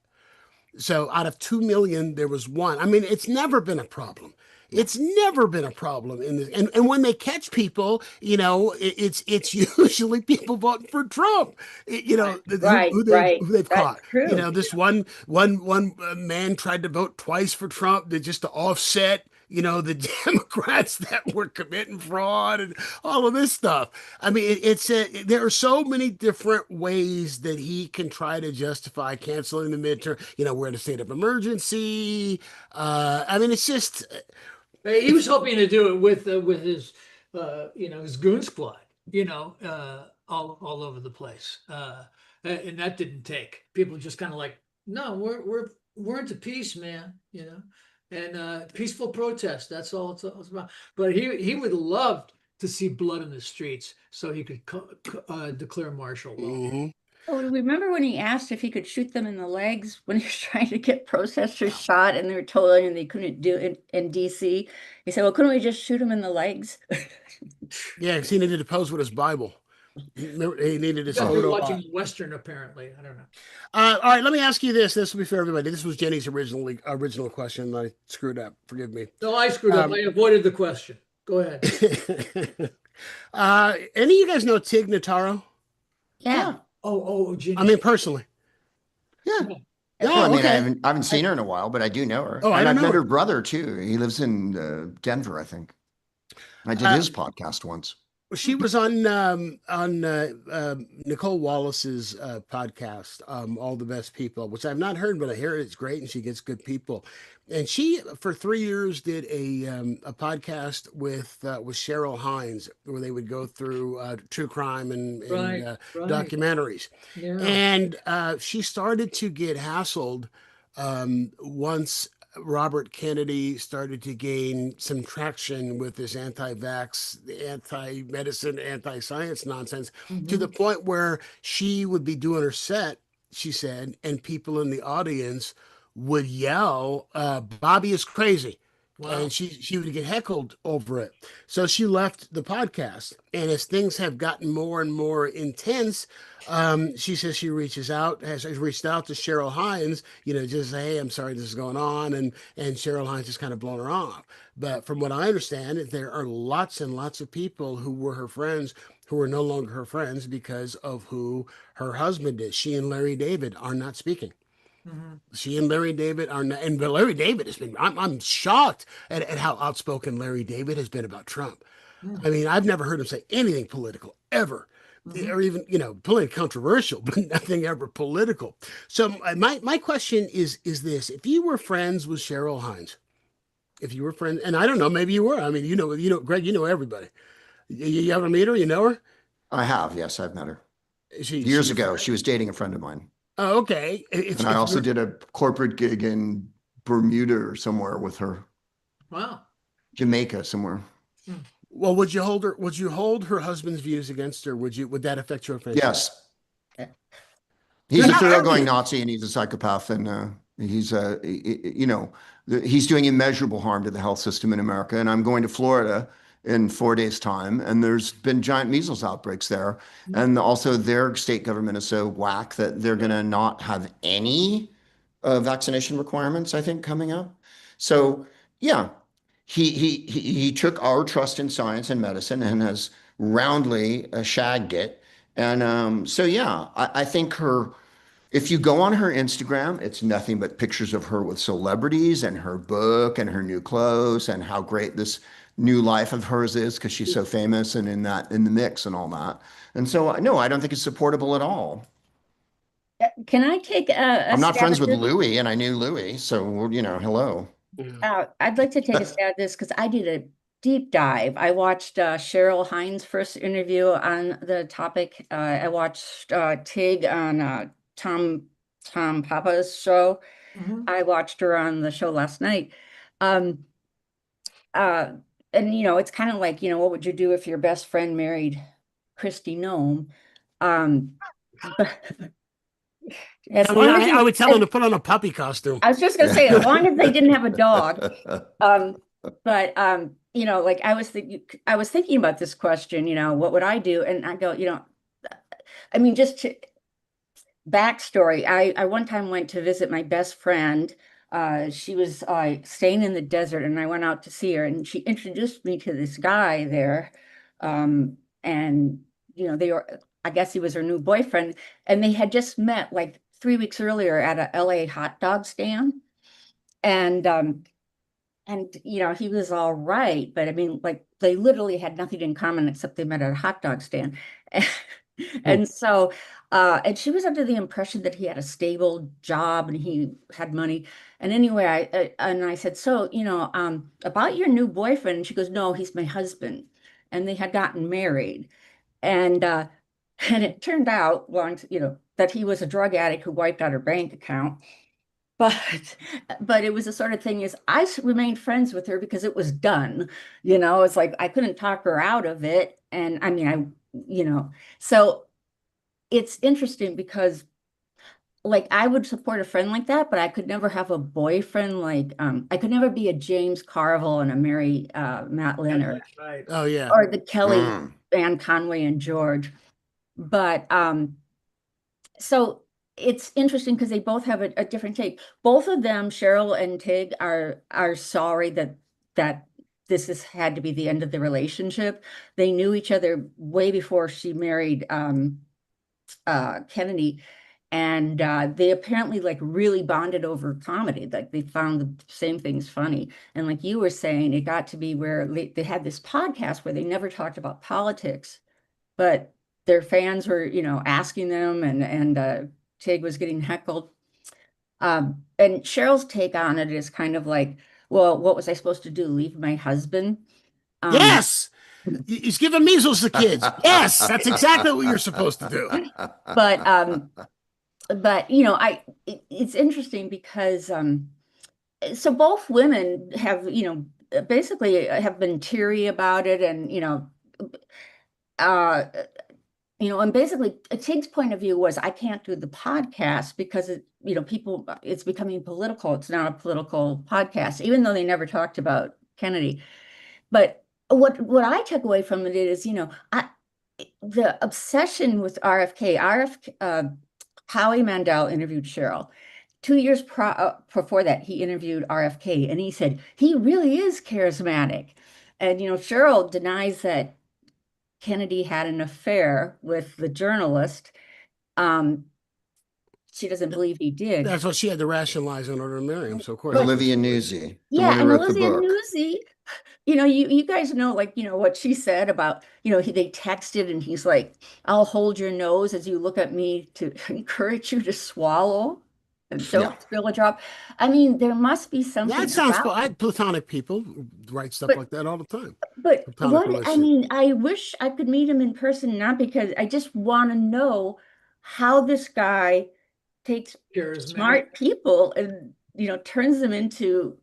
Speaker 2: So out of 2 million, there was one. I mean, it's never been a problem. It's never been a problem in this. And when they catch people, it's usually people voting for Trump. Who they've caught.
Speaker 5: True.
Speaker 2: This one man tried to vote twice for Trump just to offset the Democrats that were committing fraud and all of this stuff. I mean, there are so many different ways that he can try to justify canceling the midterm. We're in a state of emergency. I mean, it's just.
Speaker 4: He was hoping to do it with his, his goon squad, all over the place, and that didn't take. People just kind of like, no, we're into peace, man, and peaceful protest. That's all it's about. But he would love to see blood in the streets so he could declare martial law.
Speaker 2: Mm-hmm.
Speaker 5: Oh, remember when he asked if he could shoot them in the legs when he was trying to get protesters shot and they were told him they couldn't do it in DC? He said, well, couldn't we just shoot them in the legs?
Speaker 2: Yeah, because he needed to pose with his Bible. He needed his photo.
Speaker 4: Watching Western, apparently. I don't know.
Speaker 2: All right, let me ask you this. This will be for everybody. This was Jenny's original question. I screwed up. Forgive me.
Speaker 4: No, I screwed up. I avoided the question. Go ahead.
Speaker 2: Any of you guys know Tig Notaro?
Speaker 5: Yeah.
Speaker 4: Oh, Jenny.
Speaker 2: I mean, personally.
Speaker 3: Yeah.
Speaker 2: Oh,
Speaker 3: I mean,
Speaker 2: okay.
Speaker 3: I haven't seen her in a while, but I do know her.
Speaker 2: Oh,
Speaker 3: and I've met
Speaker 2: her
Speaker 3: her brother too. He lives in Denver, I think. I did his podcast once.
Speaker 2: She was on Nicole Wallace's podcast, All the Best People, which I've not heard, but I hear it's great and she gets good people. And she, for 3 years, did a podcast with Cheryl Hines, where they would go through true crime and documentaries.
Speaker 4: Yeah.
Speaker 2: And she started to get hassled once Robert Kennedy started to gain some traction with this anti-vax, anti-medicine, anti-science nonsense, to the point where she would be doing her set, she said, and people in the audience would yell, Bobby is crazy.
Speaker 4: Wow.
Speaker 2: and she would get heckled over it. So she left the podcast. And as things have gotten more and more intense, she says she has reached out to Cheryl Hines, just say, hey, I'm sorry this is going on, and Cheryl Hines just kind of blown her off. But from what I understand, there are lots and lots of people who were her friends who are no longer her friends because of who her husband is. She and Larry David are not speaking.
Speaker 4: Mm-hmm.
Speaker 2: She and Larry David are not, and Larry David has been, I'm shocked at how outspoken Larry David has been about Trump. I mean, I've never heard him say anything political ever, or even, politically controversial, but nothing ever political. So my question is this: if you were friends with Cheryl Hines, if you were friends, and I don't know, maybe you were. I mean, Greg, you know everybody. You ever meet her? You know her?
Speaker 3: I have, yes, I've met her
Speaker 2: She
Speaker 3: years ago. She was dating a friend of mine.
Speaker 2: Oh, okay.
Speaker 3: And I also did a corporate gig in Bermuda or somewhere with her.
Speaker 4: Wow.
Speaker 3: Jamaica somewhere.
Speaker 2: Well, would you hold her husband's views against her? Would that affect your friendship?
Speaker 3: Yes. He's a thoroughgoing Nazi and he's a psychopath, and he's he's doing immeasurable harm to the health system in America. And I'm going to Florida in 4 days' time, and there's been giant measles outbreaks there. And also their state government is so whack that they're going to not have any vaccination requirements, I think, coming up. So yeah, he took our trust in science and medicine and has roundly shagged it. And so yeah, I think if you go on her Instagram, it's nothing but pictures of her with celebrities and her book and her new clothes and how great this new life of hers is because she's so famous and in the mix and all that. And so no, I don't think it's supportable at all.
Speaker 5: Can I take
Speaker 3: I'm not friends with Louis, and I knew Louis, so hello.
Speaker 5: I'd like to take a stab at this because I did a deep dive. I watched Cheryl Hines' first interview on the topic. I watched Tig on Tom Papa's show. I watched her on the show last night. And it's kind of like, what would you do if your best friend married Kristi Noem?
Speaker 2: I would tell him to put on a puppy costume.
Speaker 5: I was just gonna say, as long as they didn't have a dog. But like I was thinking about this question, what would I do? And I go, I mean, just backstory. I one time went to visit my best friend. She was staying in the desert, and I went out to see her, and she introduced me to this guy there. And they were, I guess he was her new boyfriend, and they had just met like 3 weeks earlier at a LA hot dog stand. And he was all right, but I mean, like, they literally had nothing in common except they met at a hot dog stand. And so, and she was under the impression that he had a stable job and he had money. And anyway, I said, so, about your new boyfriend. And she goes, no, he's my husband. And they had gotten married. And it turned out, that he was a drug addict who wiped out her bank account. But it was the sort of thing is I remained friends with her because it was done. It's like I couldn't talk her out of it. And I mean, so it's interesting because like I would support a friend like that, but I could never have a boyfriend like I could never be a James Carville and a Mary Matt Leonard.
Speaker 4: Right.
Speaker 2: Oh yeah.
Speaker 5: Or the Kelly Ann Conway and George. But so it's interesting because they both have a different take. Both of them, Cheryl and Tig, are sorry that this has had to be the end of the relationship. They knew each other way before she married Kennedy, and they apparently like really bonded over comedy. Like they found the same things funny. And like you were saying, it got to be where they had this podcast where they never talked about politics, but their fans were, asking them, and Tig was getting heckled. And Cheryl's take on it is kind of like, well, what was I supposed to do? Leave my husband?
Speaker 2: Yes. He's giving measles to kids. Yes, that's exactly what you're supposed to do.
Speaker 5: But it's interesting because so both women have, basically have been teary about it, and and basically Tig's point of view was, I can't do the podcast because it's becoming political. It's not a political podcast, even though they never talked about Kennedy. But what I took away from it is, the obsession with RFK, Howie Mandel interviewed Cheryl. 2 years before that, he interviewed RFK, and he said, he really is charismatic. And, Cheryl denies that Kennedy had an affair with the journalist. She doesn't believe he did.
Speaker 2: That's what she had to rationalize in order to marry him. So of course,
Speaker 3: Olivia Newsy, the
Speaker 5: Yeah,
Speaker 3: one who
Speaker 5: and
Speaker 3: wrote the
Speaker 5: Olivia
Speaker 3: book.
Speaker 5: Newsy, you guys know, what she said about, they texted and he's like, I'll hold your nose as you look at me to encourage you to swallow and don't spill a drop. I mean, there must be something
Speaker 2: that sounds
Speaker 5: about
Speaker 2: I platonic people write stuff like that all the time.
Speaker 5: But
Speaker 2: Platonic
Speaker 5: I wish I could meet him in person, not because I just want to know how this guy takes smart people and, turns them into,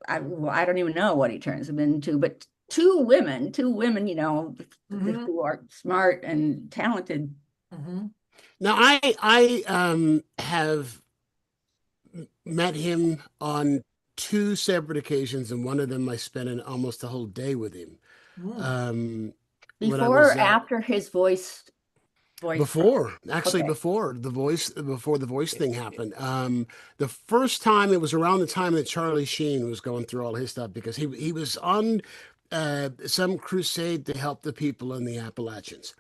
Speaker 5: I don't even know what he turns them into, but two women, who are smart and talented.
Speaker 2: Now, I have met him on 2 separate occasions, and one of them I spent almost a whole day with him.
Speaker 5: Before or after his voice
Speaker 2: before the voice thing happened. The first time, it was around the time that Charlie Sheen was going through all his stuff, because he was on some crusade to help the people in the Appalachians.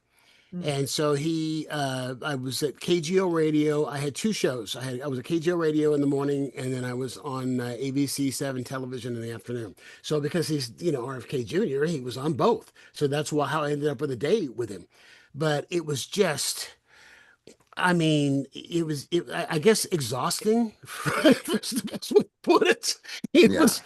Speaker 2: And so I was at KGO Radio. I had 2 shows. I was at KGO Radio in the morning, and then I was on ABC 7 television in the afternoon. So because he's, RFK Jr., he was on both. So that's how I ended up with a date with him. But it was just, I mean, I guess exhausting. That's the best way to put it. It was,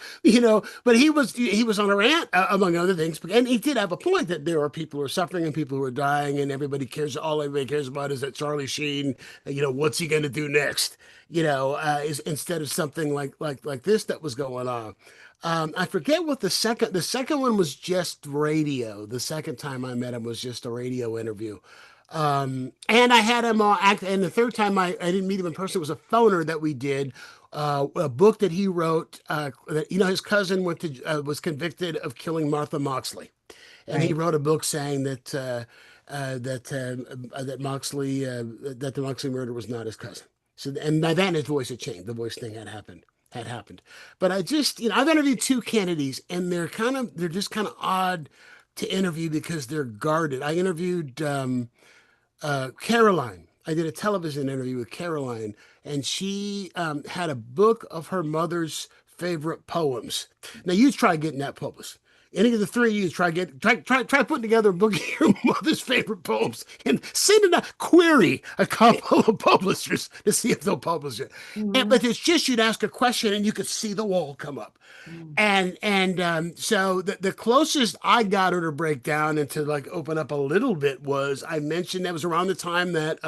Speaker 2: but he was on a rant, among other things. And he did have a point that there are people who are suffering and people who are dying, and all everybody cares about is that Charlie Sheen, what's he going to do next? Is instead of something like this that was going on. I forget what the second one was, just radio. The second time I met him was just a radio interview. And I had him act, and the third time I didn't meet him in person. It was a phoner that we did, a book that he wrote, that, his cousin was convicted of killing Martha Moxley. And he wrote a book saying that, that Moxley, that the Moxley murder was not his cousin. So, and by then his voice had changed. The voice thing had happened. But I just, I've interviewed 2 Kennedys, and they're just kind of odd to interview because they're guarded. I interviewed Caroline. I did a television interview with Caroline, and she had a book of her mother's favorite poems. Now you try getting that published. Any of the 3 of you try putting together a book of your mother's favorite poems and send it out. Query a couple of publishers to see if they'll publish it. But it's just, you'd ask a question and you could see the wall come up. And so the closest I got her to break down and to open up a little bit was, I mentioned that was around the time that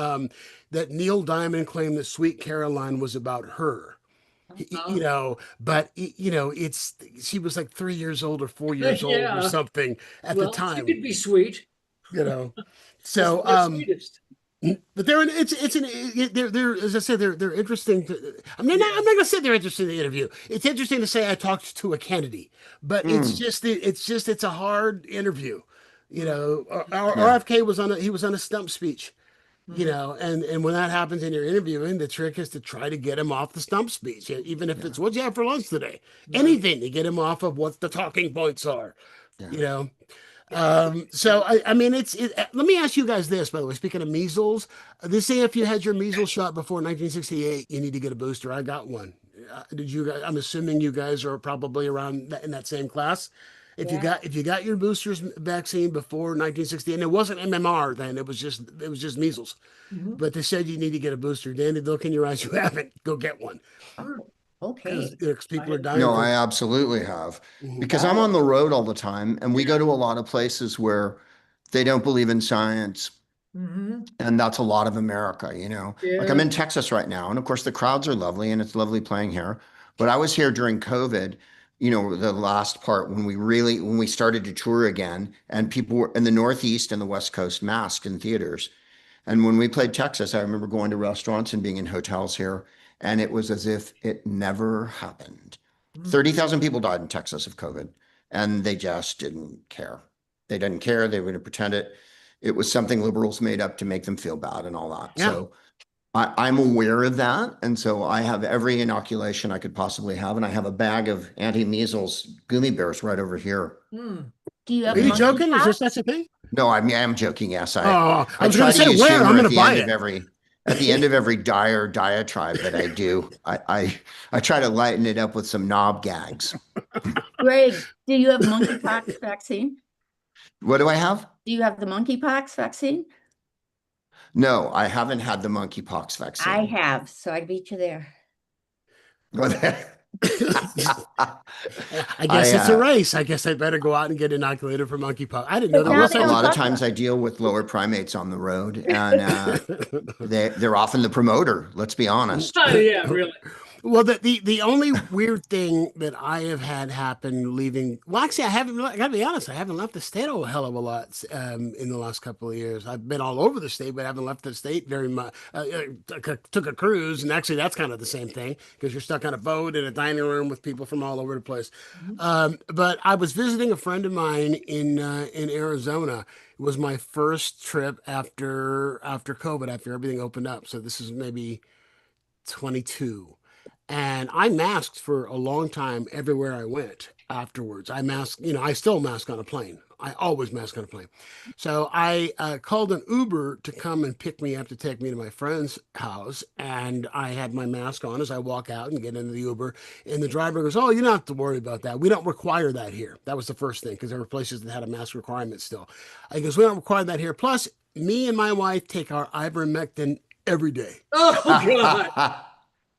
Speaker 2: that Neil Diamond claimed that Sweet Caroline was about her. But she was 3 years old or 4 years old or something at the time.
Speaker 4: She could be sweet,
Speaker 2: So but they're as I said, they're interesting. I'm not going to say they're interesting in the interview. It's interesting to say I talked to a Kennedy, but it's a hard interview. RFK was on a stump speech. And when that happens and you're interviewing, the trick is to try to get him off the stump speech, even if it's, what'd you have for lunch today? Anything to get him off of what the talking points are, So I mean, let me ask you guys this, by the way, speaking of measles, they say if you had your measles shot before 1968, you need to get a booster. I got one. Did you guys? I'm assuming you guys are probably around in that same class. If you got your boosters vaccine before 1960, and it wasn't MMR then, it was just measles. But they said you need to get a booster. Danny, look in your eyes, you haven't. Go get one.
Speaker 5: Okay.
Speaker 2: Because people are dying.
Speaker 3: No, I absolutely have. Because I'm on the road all the time, and we go to a lot of places where they don't believe in science. And that's a lot of America, Like I'm in Texas right now, and of course the crowds are lovely, and it's lovely playing here. But I was here during COVID. the last part when we started to tour again, and people were in the Northeast and the West Coast masked in theaters. And when we played Texas, I remember going to restaurants and being in hotels here, and it was as if it never happened. 30,000 people died in Texas of COVID, and they just didn't care. They didn't care. They were going to pretend it was something liberals made up to make them feel bad and all that.
Speaker 2: Yeah.
Speaker 3: So I'm aware of that. And so I have every inoculation I could possibly have. And I have a bag of anti-measles gummy bears right over here.
Speaker 4: Mm.
Speaker 5: Do you have
Speaker 2: Are you
Speaker 5: monkey
Speaker 2: joking? Is
Speaker 5: pox?
Speaker 2: this such a thing?
Speaker 3: No, I'm joking. Yes,
Speaker 2: Oh,
Speaker 3: I
Speaker 2: I was
Speaker 3: try
Speaker 2: going
Speaker 3: to
Speaker 2: to say,
Speaker 3: use
Speaker 2: where?
Speaker 3: humor
Speaker 2: I'm going
Speaker 3: at
Speaker 2: to
Speaker 3: the
Speaker 2: buy
Speaker 3: end of
Speaker 2: it.
Speaker 3: at the end of every dire diatribe that I do. I try to lighten it up with some knob gags.
Speaker 5: Greg, do you have monkeypox vaccine?
Speaker 3: What do I have?
Speaker 5: Do you have the monkeypox vaccine?
Speaker 3: No, I haven't had the monkeypox vaccine.
Speaker 5: I have, so I beat you there.
Speaker 2: I guess it's a race. I guess I better go out and get inoculated for monkeypox. I didn't know there
Speaker 5: Now
Speaker 2: was
Speaker 5: they
Speaker 3: A
Speaker 5: don't
Speaker 3: lot of
Speaker 5: talk
Speaker 3: times
Speaker 5: about
Speaker 3: I deal with lower primates on the road, and they're often the promoter. Let's be honest.
Speaker 4: Yeah, really.
Speaker 2: Well, the only weird thing that I have had happen leaving, well, actually, I gotta be honest, I haven't left the state a hell of a lot in the last couple of years. I've been all over the state, but I haven't left the state very much. Took a cruise, and actually, that's kind of the same thing because you're stuck on a boat in a dining room with people from all over the place. But I was visiting a friend of mine in Arizona. It was my first trip after COVID, after everything opened up. So this is maybe 22. And I masked for a long time everywhere I went afterwards. I masked, I still mask on a plane. I always mask on a plane. So I called an Uber to come and pick me up to take me to my friend's house. And I had my mask on as I walk out and get into the Uber. And the driver goes, "Oh, you don't have to worry about that. We don't require that here." That was the first thing because there were places that had a mask requirement still. He goes, "We don't require that here. Plus, me and my wife take our ivermectin every day."
Speaker 4: Oh, God.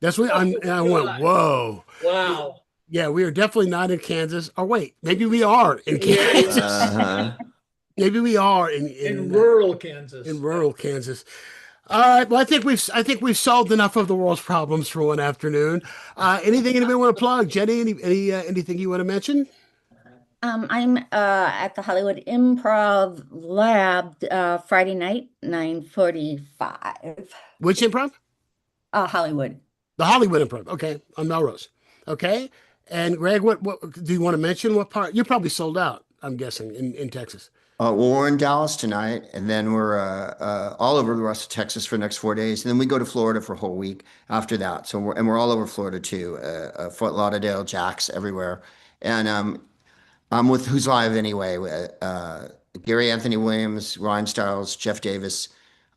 Speaker 2: That's what I went,
Speaker 4: God.
Speaker 2: whoa.
Speaker 4: Wow.
Speaker 2: Yeah, we are definitely not in Kansas. Oh, wait, maybe we are in
Speaker 4: Yeah.
Speaker 2: Kansas. Maybe we are
Speaker 4: In rural Kansas.
Speaker 2: in rural Kansas. All right. Well, I think we've solved enough of the world's problems for one afternoon. Anything anybody want to plug? Jenny, anything you want to mention?
Speaker 5: I'm at the Hollywood Improv Lab Friday night, 9:45.
Speaker 2: Which improv?
Speaker 5: Hollywood.
Speaker 2: The Hollywood Improv. Okay, on Melrose. Okay. And Greg, what do you want to mention? What part? You're probably sold out, I'm guessing, in Texas.
Speaker 3: Well, we're in Dallas tonight, and then we're all over the rest of Texas for the next 4 days, and then we go to Florida for a whole week after that. So we're all over Florida too, Fort Lauderdale, Jax, everywhere. And I'm with Who's Live Anyway, Gary Anthony Williams, Ryan Stiles, Jeff Davis,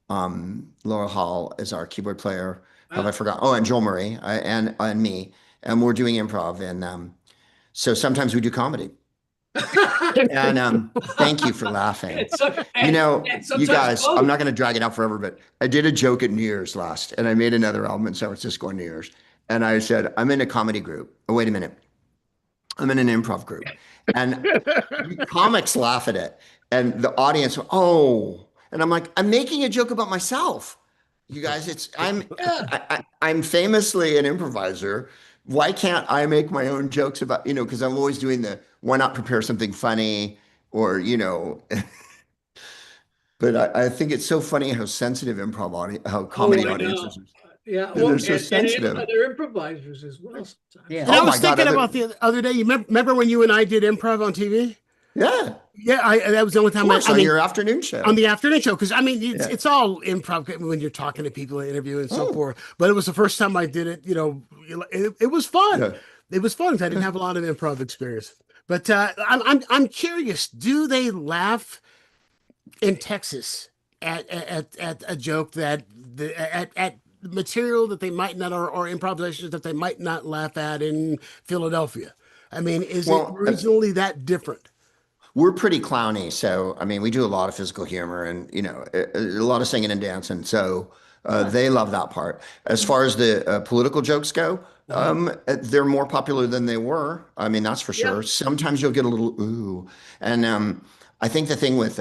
Speaker 3: Laura Hall is our keyboard player. Have I forgot? Oh, and Joel Murray and me, and we're doing improv, and so sometimes we do comedy. And thank you for laughing. You guys, I'm not going to drag it out forever, but I did a joke at New Year's last, and I made another album in San Francisco on New Year's, and I said, I'm in a comedy group. Oh, wait a minute. I'm in an improv group, and comics laugh at it, and the audience, oh, and I'm like, I'm making a joke about myself. You guys, I'm famously an improviser. Why can't I make my own jokes about, because I'm always doing why not prepare something funny or, but I think it's so funny how sensitive how comedy audiences are.
Speaker 4: Yeah,
Speaker 3: They're so sensitive.
Speaker 4: They're improvisers as well sometimes.
Speaker 5: Yeah.
Speaker 2: And I was thinking about the other day. You remember when you and I did improv on TV?
Speaker 3: Yeah.
Speaker 2: Yeah, that was the only time
Speaker 3: on your afternoon show.
Speaker 2: On the afternoon show, because it's all improv when you're talking to people, interviewing, and so forth. But it was the first time I did it. It was fun.
Speaker 3: Yeah.
Speaker 2: It was fun. I didn't have a lot of improv experience. But I'm curious. Do they laugh in Texas at a joke at material that they might not, or improvisations that they might not laugh at in Philadelphia? I mean, is it regionally that different?
Speaker 3: We're pretty clowny, so we do a lot of physical humor and a lot of singing and dancing. So they love that part. As far as the political jokes go, they're more popular than they were. That's for sure. Yeah. Sometimes you'll get a little ooh, and I think the thing with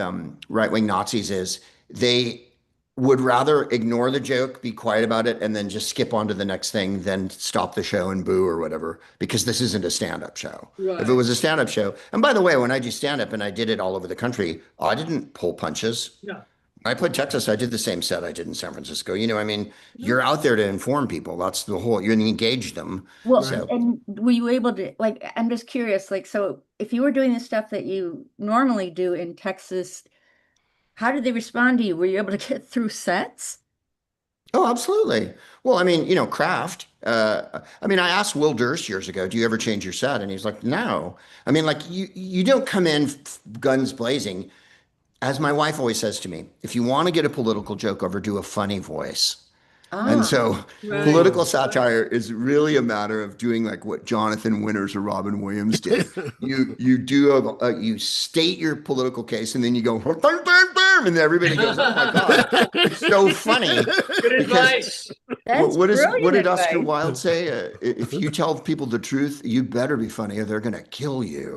Speaker 3: right-wing Nazis is they would rather ignore the joke, be quiet about it, and then just skip on to the next thing than stop the show and boo or whatever, because this isn't a stand-up show. If it
Speaker 4: Right.
Speaker 3: was a stand-up show, and by the way, when I do stand-up and I did it all over the country, I didn't pull punches.
Speaker 4: No.
Speaker 3: I played Texas. I did the same set I did in San Francisco. I mean,
Speaker 4: Mm-hmm.
Speaker 3: you're out there to inform people. That's the whole, you engage them.
Speaker 5: Well,
Speaker 3: So,
Speaker 5: and were you able to, like, I'm just curious, like, so if you were doing the stuff that you normally do in Texas, how did they respond to you? Were you able to get through sets?
Speaker 3: oh, absolutely. Well, I mean, craft. I mean, I asked Will Durst years ago, do you ever change your set? And he's like, no. I mean, like you don't come in guns blazing. As my wife always says to me, if you want to get a political joke over, do a funny voice. And
Speaker 5: Ah,
Speaker 3: so
Speaker 4: Right.
Speaker 3: political satire is really a matter of doing like what Jonathan Winters or Robin Williams did. You do you state your political case and then you go "Bam, bam, bam," and everybody goes, oh my God, it's so funny.
Speaker 4: Good advice.
Speaker 5: that's
Speaker 3: What
Speaker 5: brilliant
Speaker 3: did Oscar
Speaker 5: advice.
Speaker 3: Wilde say? If you tell people the truth, you better be funny or they're gonna kill you.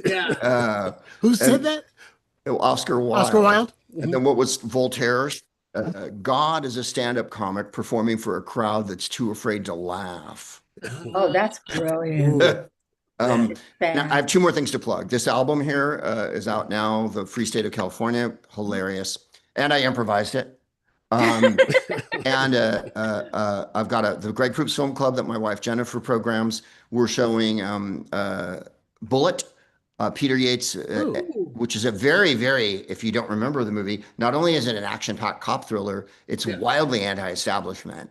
Speaker 4: Yeah.
Speaker 2: Who said
Speaker 3: and-
Speaker 2: that?
Speaker 3: Oscar Wilde.
Speaker 2: Oscar Wilde?
Speaker 3: And then what was Voltaire's? God is a stand-up comic performing for a crowd that's too afraid to laugh.
Speaker 5: Oh, that's brilliant.
Speaker 2: Ooh.
Speaker 3: Now, I
Speaker 5: Fan.
Speaker 3: have two more things to plug. This album here is out now, The Free State of California, hilarious. And I improvised it. And I've got the Greg Proops Film Club that my wife Jennifer programs. We're showing Bullet, Peter Yates, which is a very, very, if you don't remember the movie, not only is it an action-packed cop thriller, it's
Speaker 4: Yeah.
Speaker 3: wildly anti-establishment.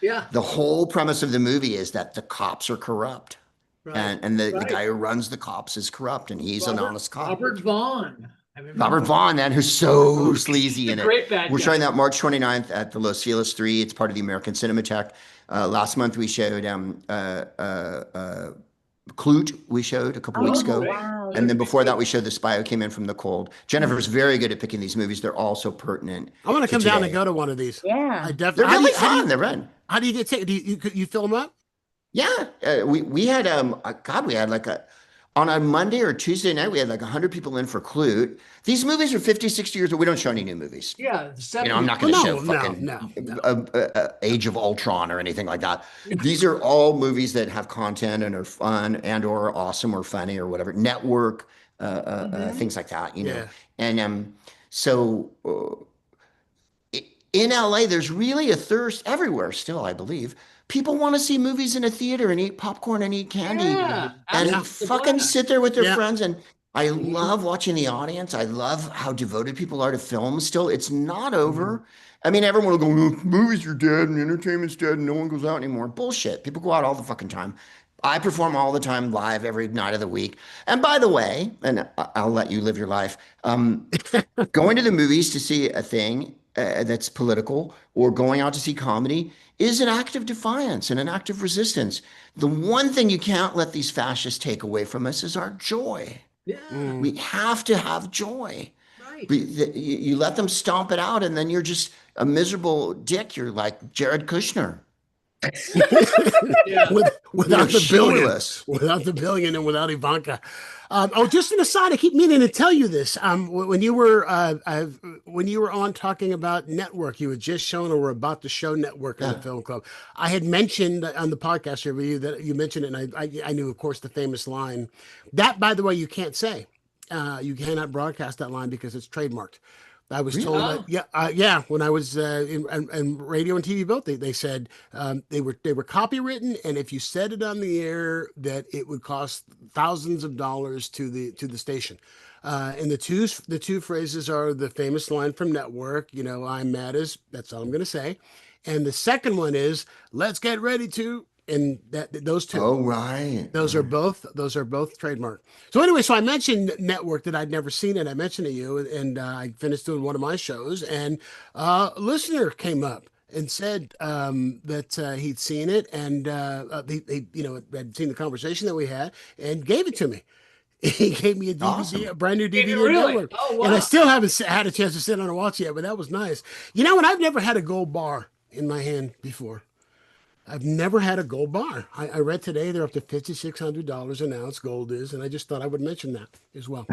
Speaker 4: Yeah.
Speaker 3: The whole premise of the movie is that the cops are corrupt.
Speaker 4: Right.
Speaker 3: And the
Speaker 4: Right.
Speaker 3: guy who runs the cops is corrupt, and he's an honest cop.
Speaker 4: Robert Vaughn. I remember
Speaker 3: Robert Vaughn, man, who's so sleazy in it.
Speaker 4: Great bad
Speaker 3: We're
Speaker 4: guy.
Speaker 3: showing that March 29th at the Los Feliz 3. It's part of the American Cinematheque. Last month we showed Clute, we showed a couple weeks ago.
Speaker 5: Oh, wow.
Speaker 3: And then before that, we showed The Spy Who Came In From the Cold. Jennifer's very good at picking these movies. They're all so pertinent.
Speaker 2: I want to come down and
Speaker 3: today.
Speaker 2: go to one of these.
Speaker 5: Yeah.
Speaker 2: I
Speaker 3: They're
Speaker 2: definitely.
Speaker 3: really fun. They're fun.
Speaker 2: How do you get tickets? You fill them up?
Speaker 3: Yeah, we had God, we had like on a Monday or Tuesday night, we had like 100 people in for Clute. These movies are 50, 60 years old. We don't show any new movies.
Speaker 4: Yeah. The
Speaker 3: I'm not going to show fucking
Speaker 2: no.
Speaker 3: Age of Ultron or anything like that. These are all movies that have content and are fun and or awesome or funny or whatever. Network, things like that,
Speaker 2: Yeah.
Speaker 3: And so in LA, there's really a thirst everywhere still, I believe. People want to see movies in a theater and eat popcorn and eat candy
Speaker 4: Yeah.
Speaker 3: and
Speaker 4: absolutely.
Speaker 3: fucking sit there with their
Speaker 2: Yeah.
Speaker 3: friends. And I love watching the audience. I love how devoted people are to film still. It's not over. I mean, everyone will go, "Oh, movies are dead and entertainment's dead and no one goes out anymore." Bullshit. People go out all the fucking time. I perform all the time live every night of the week. And by the way, and I'll let you live your life, going to the movies to see a thing that's political or going out to see comedy is an act of defiance and an act of resistance. The one thing you can't let these fascists take away from us is our joy.
Speaker 4: Yeah.
Speaker 3: We have to have joy.
Speaker 4: Right.
Speaker 3: You let them stomp it out, and then you're just a miserable dick. You're like Jared Kushner.
Speaker 4: Yeah.
Speaker 2: Without
Speaker 3: You're
Speaker 2: the billion,
Speaker 3: shoeless.
Speaker 2: without the billion, and without Ivanka. Just an aside, I keep meaning to tell you this. When you were on talking about Network, you had just shown or were about to show Network in the film club. I had mentioned on the podcast here with you that you mentioned it, and I knew, of course, the famous line. That, by the way, you can't say. You cannot broadcast that line because it's trademarked. I was told that, when I was in radio and TV both, they said they were copywritten, and if you said it on the air, that it would cost thousands of dollars to the station. And the two phrases are the famous line from Network, "I'm mad as," that's all I'm going to say, and the second one is "Let's get ready to." And those two.
Speaker 3: Oh, right.
Speaker 2: Those are both trademarked. So anyway, so I mentioned Network that I'd never seen it. I mentioned to you, and I finished doing one of my shows, and a listener came up and said that he'd seen it, and he had seen the conversation that we had, and gave it to me. He gave me a DVD,
Speaker 3: Awesome.
Speaker 2: a brand new DVD.
Speaker 4: Really?
Speaker 2: Network.
Speaker 4: Oh, wow.
Speaker 2: And I still haven't had a chance to sit down and watch it yet, but that was nice. And I've never had a gold bar in my hand before. I've never had a gold bar. I read today they're up to $5,600 an ounce gold is, and I just thought I would mention that as well.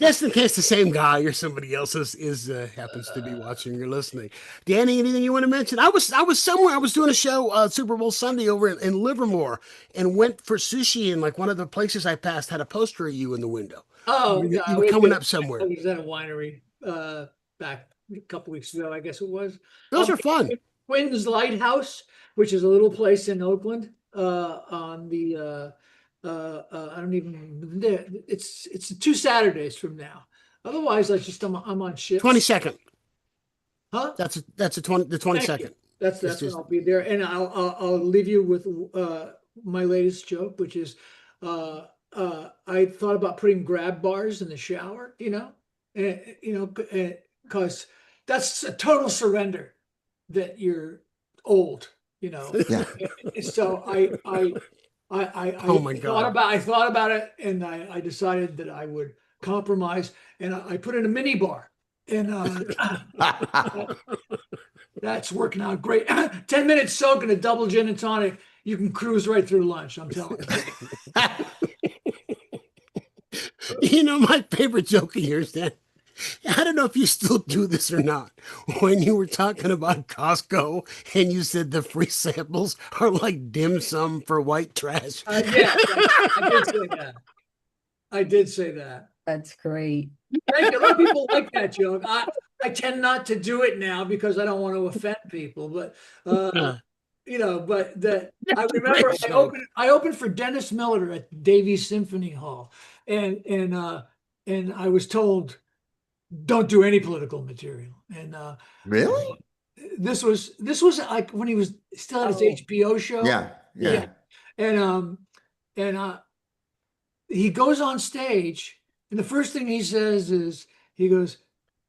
Speaker 2: Just in case the same guy or somebody else is happens to be watching or listening. Danny, anything you want to mention? I was somewhere. I was doing a show Super Bowl Sunday over in Livermore, and went for sushi, and like one of the places I passed had a poster of you in the window.
Speaker 4: Oh,
Speaker 2: you
Speaker 4: no,
Speaker 2: were coming up somewhere.
Speaker 4: I was at a winery back a couple weeks ago, I guess it was.
Speaker 2: Those are fun.
Speaker 4: Quinn's Lighthouse, which is a little place in Oakland, on the I don't even. It's 2 Saturdays from now. Otherwise, I'm on shift.
Speaker 2: 22nd.
Speaker 4: Huh?
Speaker 2: That's the 22nd.
Speaker 4: That's when I'll be there, and I'll leave you with my latest joke, which is I thought about putting grab bars in the shower, because that's a total surrender that you're old,
Speaker 3: Yeah.
Speaker 4: So I
Speaker 2: Oh my God.
Speaker 4: I thought about it, and I decided that I would compromise, and I put in a mini bar, and that's working out great. 10 minutes soak in a double gin and tonic, you can cruise right through lunch. I'm telling
Speaker 2: you. My favorite joke of yours, Dan. I don't know if you still do this or not. When you were talking about Costco and you said the free samples are like dim sum for white trash.
Speaker 4: Yeah, I did say that. I did say that.
Speaker 5: That's great.
Speaker 4: Thank you. A lot of people like that joke. I tend not to do it now because I don't want to offend people, but but that I remember I opened for Dennis Miller at Davies Symphony Hall, and I was told, don't do any political material. And
Speaker 3: Really?
Speaker 4: This was like when he was still at his HBO show.
Speaker 3: Yeah.
Speaker 4: And he goes on stage, and the first thing he says is, he goes,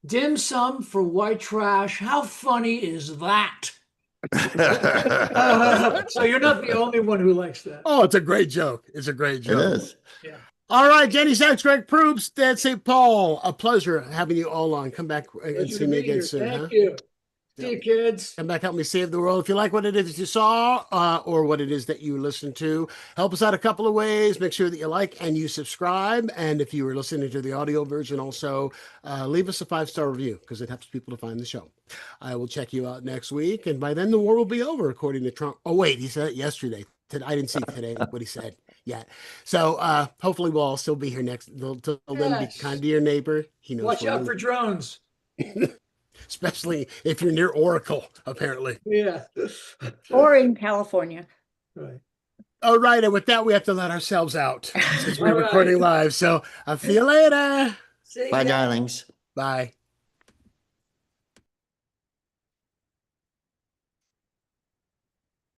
Speaker 4: dim sum for white trash. How funny is that? So you're not the only one who likes that.
Speaker 2: Oh, it's a great joke. It's a great joke.
Speaker 3: It is.
Speaker 4: Yeah.
Speaker 2: All right, Jenny Sachs, Greg Proops, Dan St. Paul. A pleasure having you all on. Come back and see me again soon.
Speaker 4: Thank you. See you, kids.
Speaker 2: Come back, help me save the world. If you like what it is you saw or what it is that you listened to, help us out a couple of ways. Make sure that you like and you subscribe. And if you were listening to the audio version, also leave us a 5-star review because it helps people to find the show. I will check you out next week. And by then, the war will be over, according to Trump. Oh, wait, he said it yesterday. I didn't see today what he said yet. So hopefully we'll all still be here next. Till then, be kind to your neighbor. He knows.
Speaker 4: Watch out for drones.
Speaker 2: Especially if you're near Oracle, apparently.
Speaker 4: Yeah.
Speaker 5: Or in California.
Speaker 4: Right.
Speaker 2: All right. And with that, we have to let ourselves out since we're recording live. So I'll see you later.
Speaker 3: Bye, darlings.
Speaker 2: Bye.